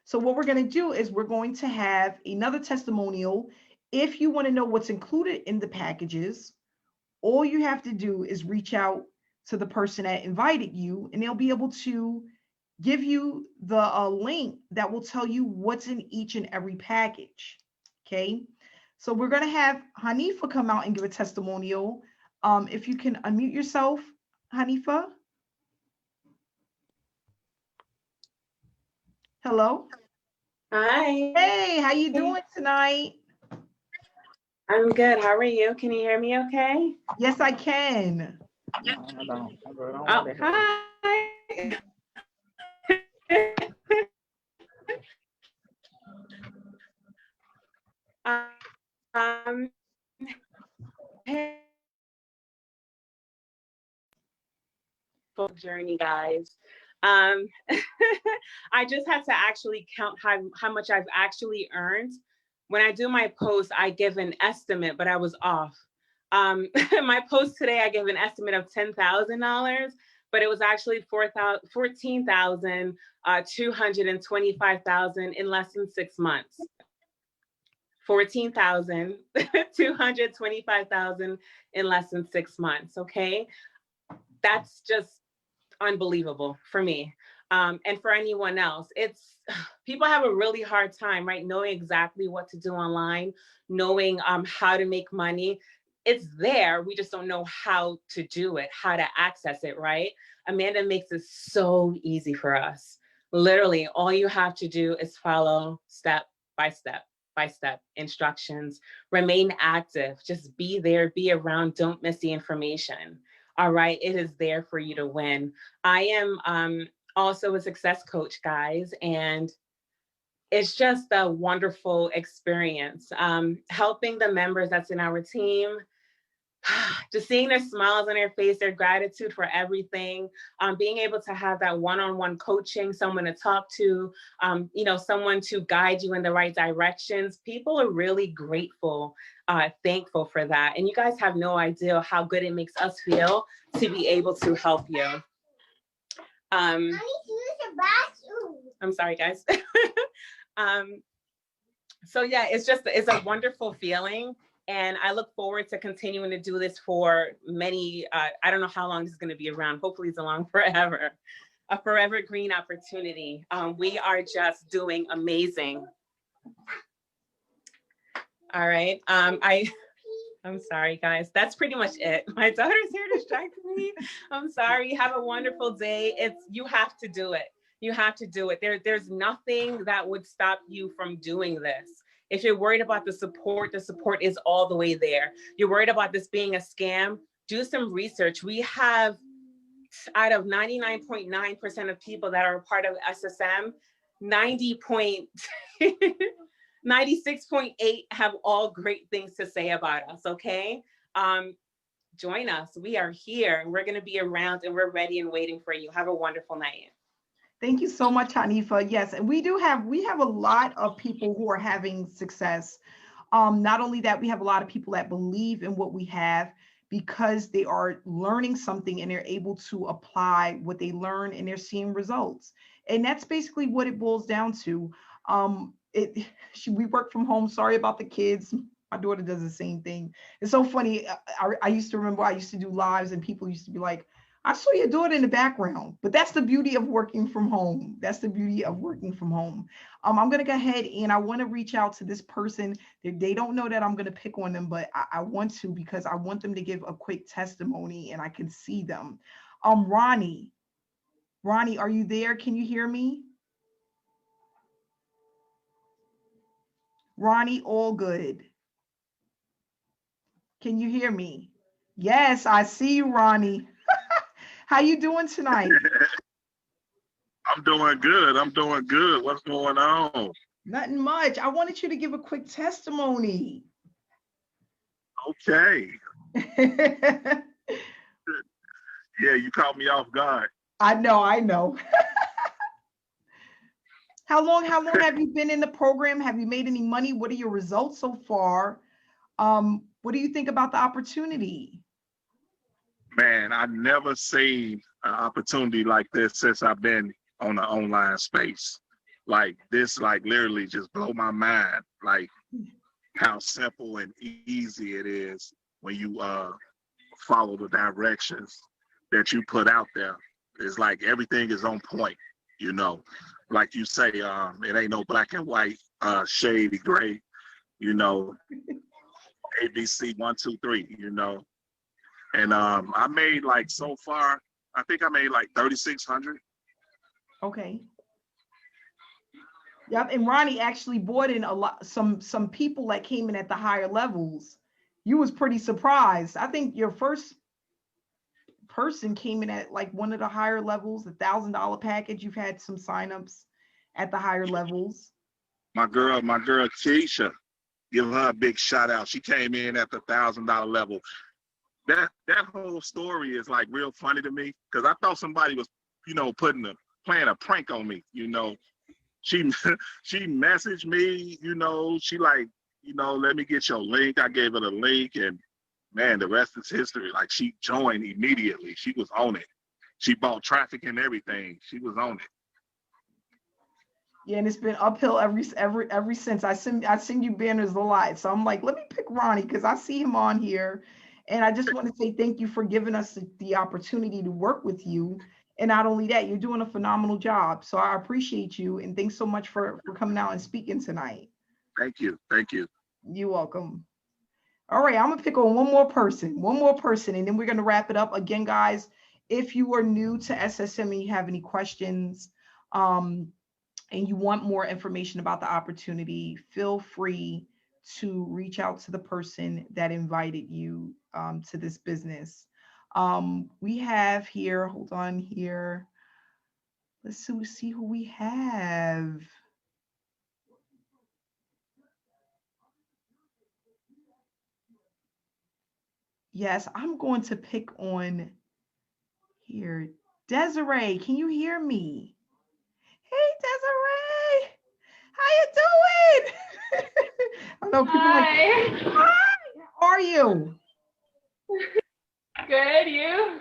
Speaker 8: So what we're going to do is we're going to have another testimonial. If you want to know what's included in the packages, all you have to do is reach out to the person that invited you and they'll be able to give you the link that will tell you what's in each and every package. Okay, so we're going to have Hanifa come out and give a testimonial. If you can unmute yourself, Hanifa. Hello.
Speaker 11: Hi.
Speaker 8: Hey, how you doing tonight?
Speaker 11: I'm good. How are you? Can you hear me okay?
Speaker 8: Yes, I can.
Speaker 11: Oh, hi. Hey, journey, guys. I just had to actually count how much I've actually earned. When I do my post, I give an estimate, but I was off. My post today, I gave an estimate of $10,000, but it was actually $14,225,000 in less than 6 months. $14,225,000 in less than 6 months. Okay, that's just unbelievable for me, and for anyone else. It's people have a really hard time, right, knowing exactly what to do online, knowing how to make money. It's there, we just don't know how to do it, how to access it, right? Amanda makes it so easy for us. Literally, all you have to do is follow step by step by step instructions, remain active, just be there, be around, don't miss the information. All right, it is there for you to win. I am also a success coach, guys, and it's just a wonderful experience. Helping the members that's in our team, just seeing their smiles on their face, their gratitude for everything, being able to have that one-on-one coaching, someone to talk to, someone to guide you in the right directions. People are really grateful, thankful for that. And you guys have no idea how good it makes us feel to be able to help you. I'm sorry, guys. So yeah, it's a wonderful feeling. And I look forward to continuing to do this for many, I don't know how long this is going to be around. Hopefully it's along forever, a forever green opportunity. We are just doing amazing. All right. I'm sorry, guys. That's pretty much it. My daughter's here distracting me. I'm sorry. Have a wonderful day. You have to do it. You have to do it. There's nothing that would stop you from doing this. If you're worried about the support is all the way there. You're worried about this being a scam, do some research. We have, out of 99.9% of people that are a part of SSM, 96.8 have all great things to say about us, okay? Join us. We are here. We're going to be around and we're ready and waiting for you. Have a wonderful night.
Speaker 8: Thank you so much, Hanifa. Yes, and we have a lot of people who are having success. Not only that, we have a lot of people that believe in what we have because they are learning something and they're able to apply what they learn and they're seeing results. And that's basically what it boils down to. We work from home. Sorry about the kids. My daughter does the same thing. It's so funny. I used to remember I used to do lives and people used to be like, I saw your daughter in the background, but that's the beauty of working from home. That's the beauty of working from home. I'm going to go ahead and I want to reach out to this person. They don't know that I'm going to pick on them, but I want to because I want them to give a quick testimony and I can see them. Ronnie, are you there? Can you hear me? Ronnie, all good. Can you hear me? Yes, I see you, Ronnie. How you doing tonight?
Speaker 12: I'm doing good. What's going on?
Speaker 8: Nothing much. I wanted you to give a quick testimony.
Speaker 12: Okay. Yeah, you caught me off guard.
Speaker 8: I know. How long have you been in the program? Have you made any money? What are your results so far? What do you think about the opportunity?
Speaker 12: Man, I never seen an opportunity like this since I've been on the online space. Like this, like literally just blow my mind. Like how simple and easy it is when you follow the directions that you put out there. It's like everything is on point, you know. Like you say, it ain't no black and white, shady gray, you know. ABC 1, 2, 3, you know. And I made like so far, I think I made like 3,600.
Speaker 8: Okay. Yep. And Ronnie actually brought in a lot, some people that came in at the higher levels. You was pretty surprised. I think your first person came in at like one of the higher levels, the $1,000 package. You've had some signups at the higher levels.
Speaker 12: My girl Keisha, give her a big shout out. She came in at the $1,000 level. That whole story is like real funny to me because I thought somebody was, you know, playing a prank on me. You know, she messaged me. You know, she like, you know, let me get your link. I gave her the link, and man, the rest is history. Like she joined immediately. She was on it. She bought traffic and everything. She was on it.
Speaker 8: Yeah, and it's been uphill ever since. I send you banners a lot, so I'm like, let me pick Ronnie because I see him on here. And I just want to say thank you for giving us the opportunity to work with you. And not only that, you're doing a phenomenal job. So I appreciate you. And thanks so much for coming out and speaking tonight.
Speaker 12: Thank you.
Speaker 8: You're welcome. All right, I'm going to pick on one more person, and then we're going to wrap it up. Again, guys, if you are new to SSM and you have any questions, and you want more information about the opportunity, feel free to reach out to the person that invited you to this business. We have here, hold on here. Let's see who we have. Yes, I'm going to pick on here. Desiree, can you hear me? Hey, Desiree, how you doing? I know people like, hi, how are you?
Speaker 13: Good, you?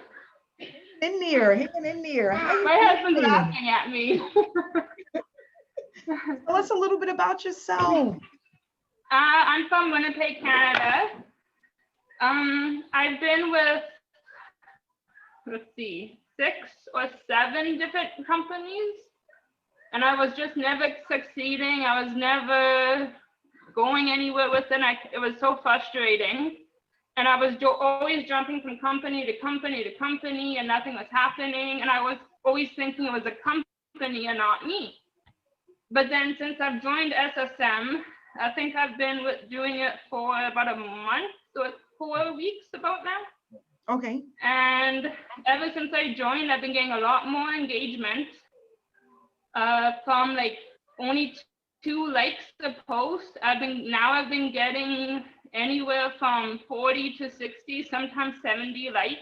Speaker 8: Hanging in there.
Speaker 13: My husband's laughing at me.
Speaker 8: Tell us a little bit about yourself.
Speaker 13: I'm from Winnipeg, Canada. I've been with, let's see, 6 or 7 different companies, and I was just never succeeding. I was never going anywhere with it. It was so frustrating. And I was always jumping from company to company to company, and nothing was happening. And I was always thinking it was a company and not me. But then since I've joined SSM, I think I've been doing it for about a month, so it's 4 weeks about now.
Speaker 8: Okay.
Speaker 13: And ever since I joined, I've been getting a lot more engagement from like only 2 likes a post. I've been getting anywhere from 40 to 60, sometimes 70 likes.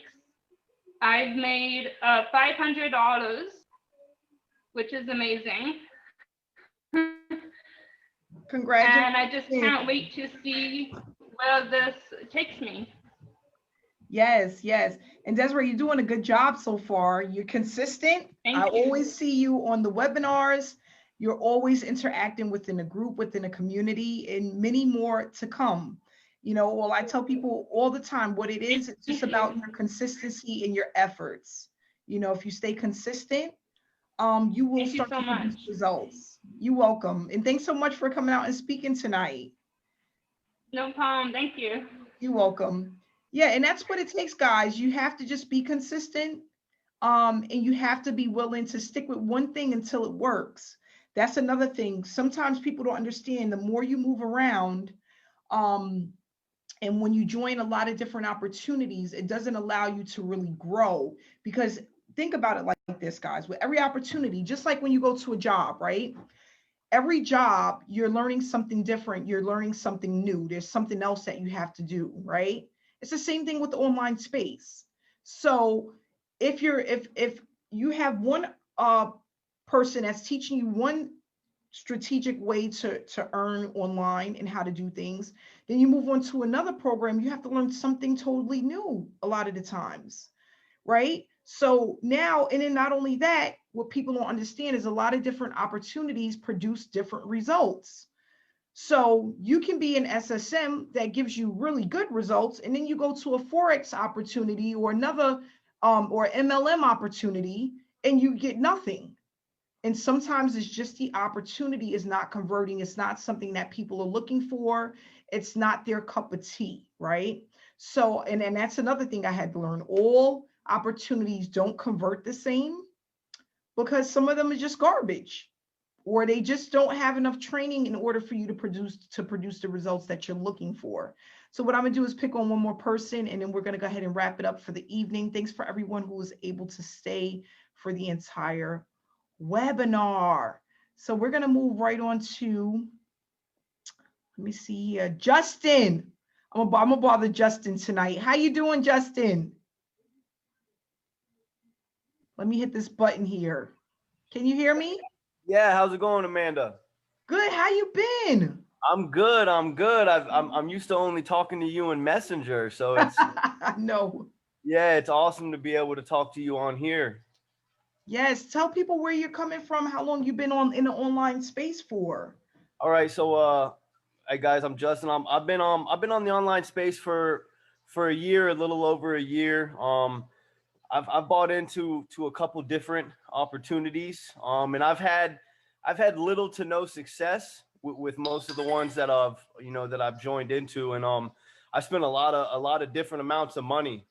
Speaker 13: I've made $500, which is amazing.
Speaker 8: Congratulations.
Speaker 13: And I just can't wait to see where this takes me.
Speaker 8: Yes, yes. And Desiree, you're doing a good job so far. You're consistent. I always see you on the webinars. You're always interacting within a group, within a community, and many more to come. You know, well, I tell people all the time what it is. It's just about your consistency and your efforts. You know, if you stay consistent, you will start to produce results. You're welcome. And thanks so much for coming out and speaking tonight.
Speaker 13: No problem. Thank you.
Speaker 8: You're welcome. Yeah, and that's what it takes, guys. You have to just be consistent, and you have to be willing to stick with one thing until it works. That's another thing. Sometimes people don't understand the more you move around, and when you join a lot of different opportunities, it doesn't allow you to really grow. Because think about it like this, guys. With every opportunity, just like when you go to a job, right? Every job, you're learning something different. You're learning something new. There's something else that you have to do, right? It's the same thing with the online space. So if you have one person that's teaching you one strategic way to earn online and how to do things, then you move on to another program, you have to learn something totally new a lot of the times, right? So now, and then not only that, what people don't understand is a lot of different opportunities produce different results. So you can be an SSM that gives you really good results, and then you go to a Forex opportunity or another or MLM opportunity and you get nothing. And sometimes it's just the opportunity is not converting. It's not something that people are looking for. It's not their cup of tea, right? So, and that's another thing I had to learn. All opportunities don't convert the same because some of them are just garbage, or they just don't have enough training in order for you to produce the results that you're looking for. So what I'm gonna do is pick on one more person, and then we're gonna go ahead and wrap it up for the evening. Thanks for everyone who was able to stay for the entire webinar. So we're gonna move right on to, let me see here, Justin. I'm gonna bother Justin tonight. How you doing, Justin? Let me hit this button here. Can you hear me?
Speaker 14: Yeah, how's it going, Amanda?
Speaker 8: Good. How you been?
Speaker 14: I'm good. I'm good. I'm used to only talking to you in Messenger, so it's
Speaker 8: no.
Speaker 14: Yeah, it's awesome to be able to talk to you on here.
Speaker 8: Yes, tell people where you're coming from, how long you've been in the online space for.
Speaker 14: All right, so hey guys, I'm Justin. I've been on the online space for a year, a little over a year. I've bought into a couple different opportunities, and I've had little to no success with most of the ones that I've joined into, and I spent a lot of different amounts of money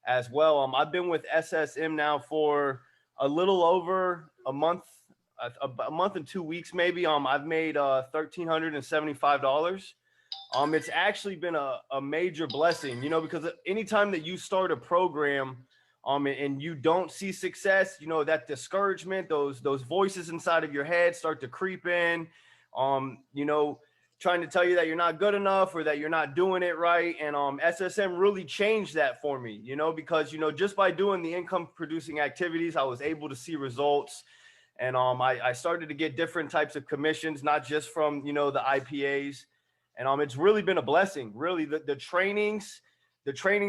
Speaker 14: as well. I've been with SSM now for a little over a month a month and 2 weeks maybe. I've made $1,375. It's actually been a major blessing, you know, because anytime that you start a program, and you don't see success, you know, that discouragement, those voices inside of your head start to creep in, you know, trying to tell you that you're not good enough or that you're not doing it right. And SSM really changed that for me, you know, because, you know, just by doing the income producing activities, I was able to see results. And I started to get different types of commissions, not just from, you know, the IPAs. And it's really been a blessing. Really, the trainings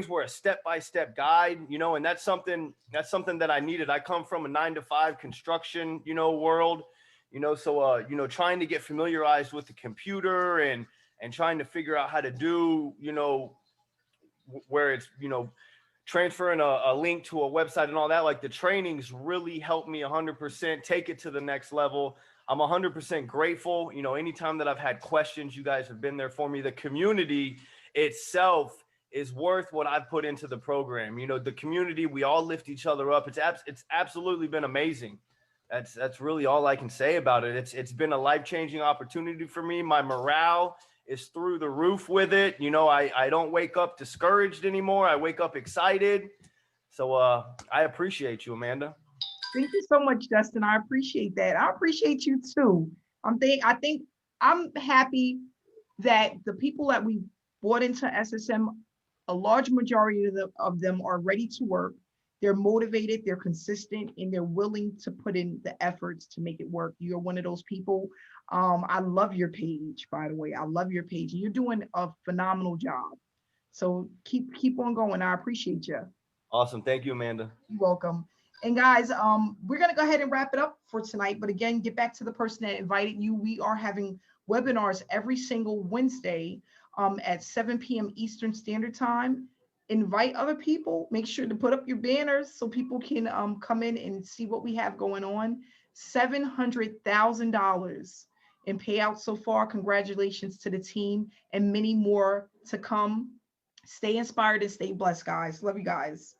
Speaker 14: were a step-by-step guide, you know, and that's something that I needed. I come from a 9-to-5 construction, you know, world, you know, so you know, trying to get familiarized with the computer and trying to figure out how to do, you know, where it's, you know, transferring a link to a website and all that, like the trainings really helped me 100% take it to the next level. I'm 100% grateful. You know, anytime that I've had questions, you guys have been there for me. The community itself is worth what I've put into the program. You know, the community, we all lift each other up. It's absolutely been amazing. That's really all I can say about it. It's been a life-changing opportunity for me. My morale is through the roof with it. You know, I don't wake up discouraged anymore. I wake up excited. So I appreciate you, Amanda.
Speaker 8: Thank you so much, Justin. I appreciate that. I appreciate you too. I think I'm happy that the people that we brought into SSM, a large majority of them are ready to work. They're motivated, they're consistent, and they're willing to put in the efforts to make it work. You're one of those people. I love your page, by the way. I love your page. You're doing a phenomenal job. So keep on going. I appreciate you.
Speaker 14: Awesome. Thank you, Amanda.
Speaker 8: You're welcome. And guys, we're going to go ahead and wrap it up for tonight. But again, get back to the person that invited you. We are having webinars every single Wednesday at 7 p.m. Eastern Standard Time. Invite other people. Make sure to put up your banners so people can come in and see what we have going on. $700,000 in payouts so far. Congratulations to the team and many more to come. Stay inspired and stay blessed, guys. Love you guys.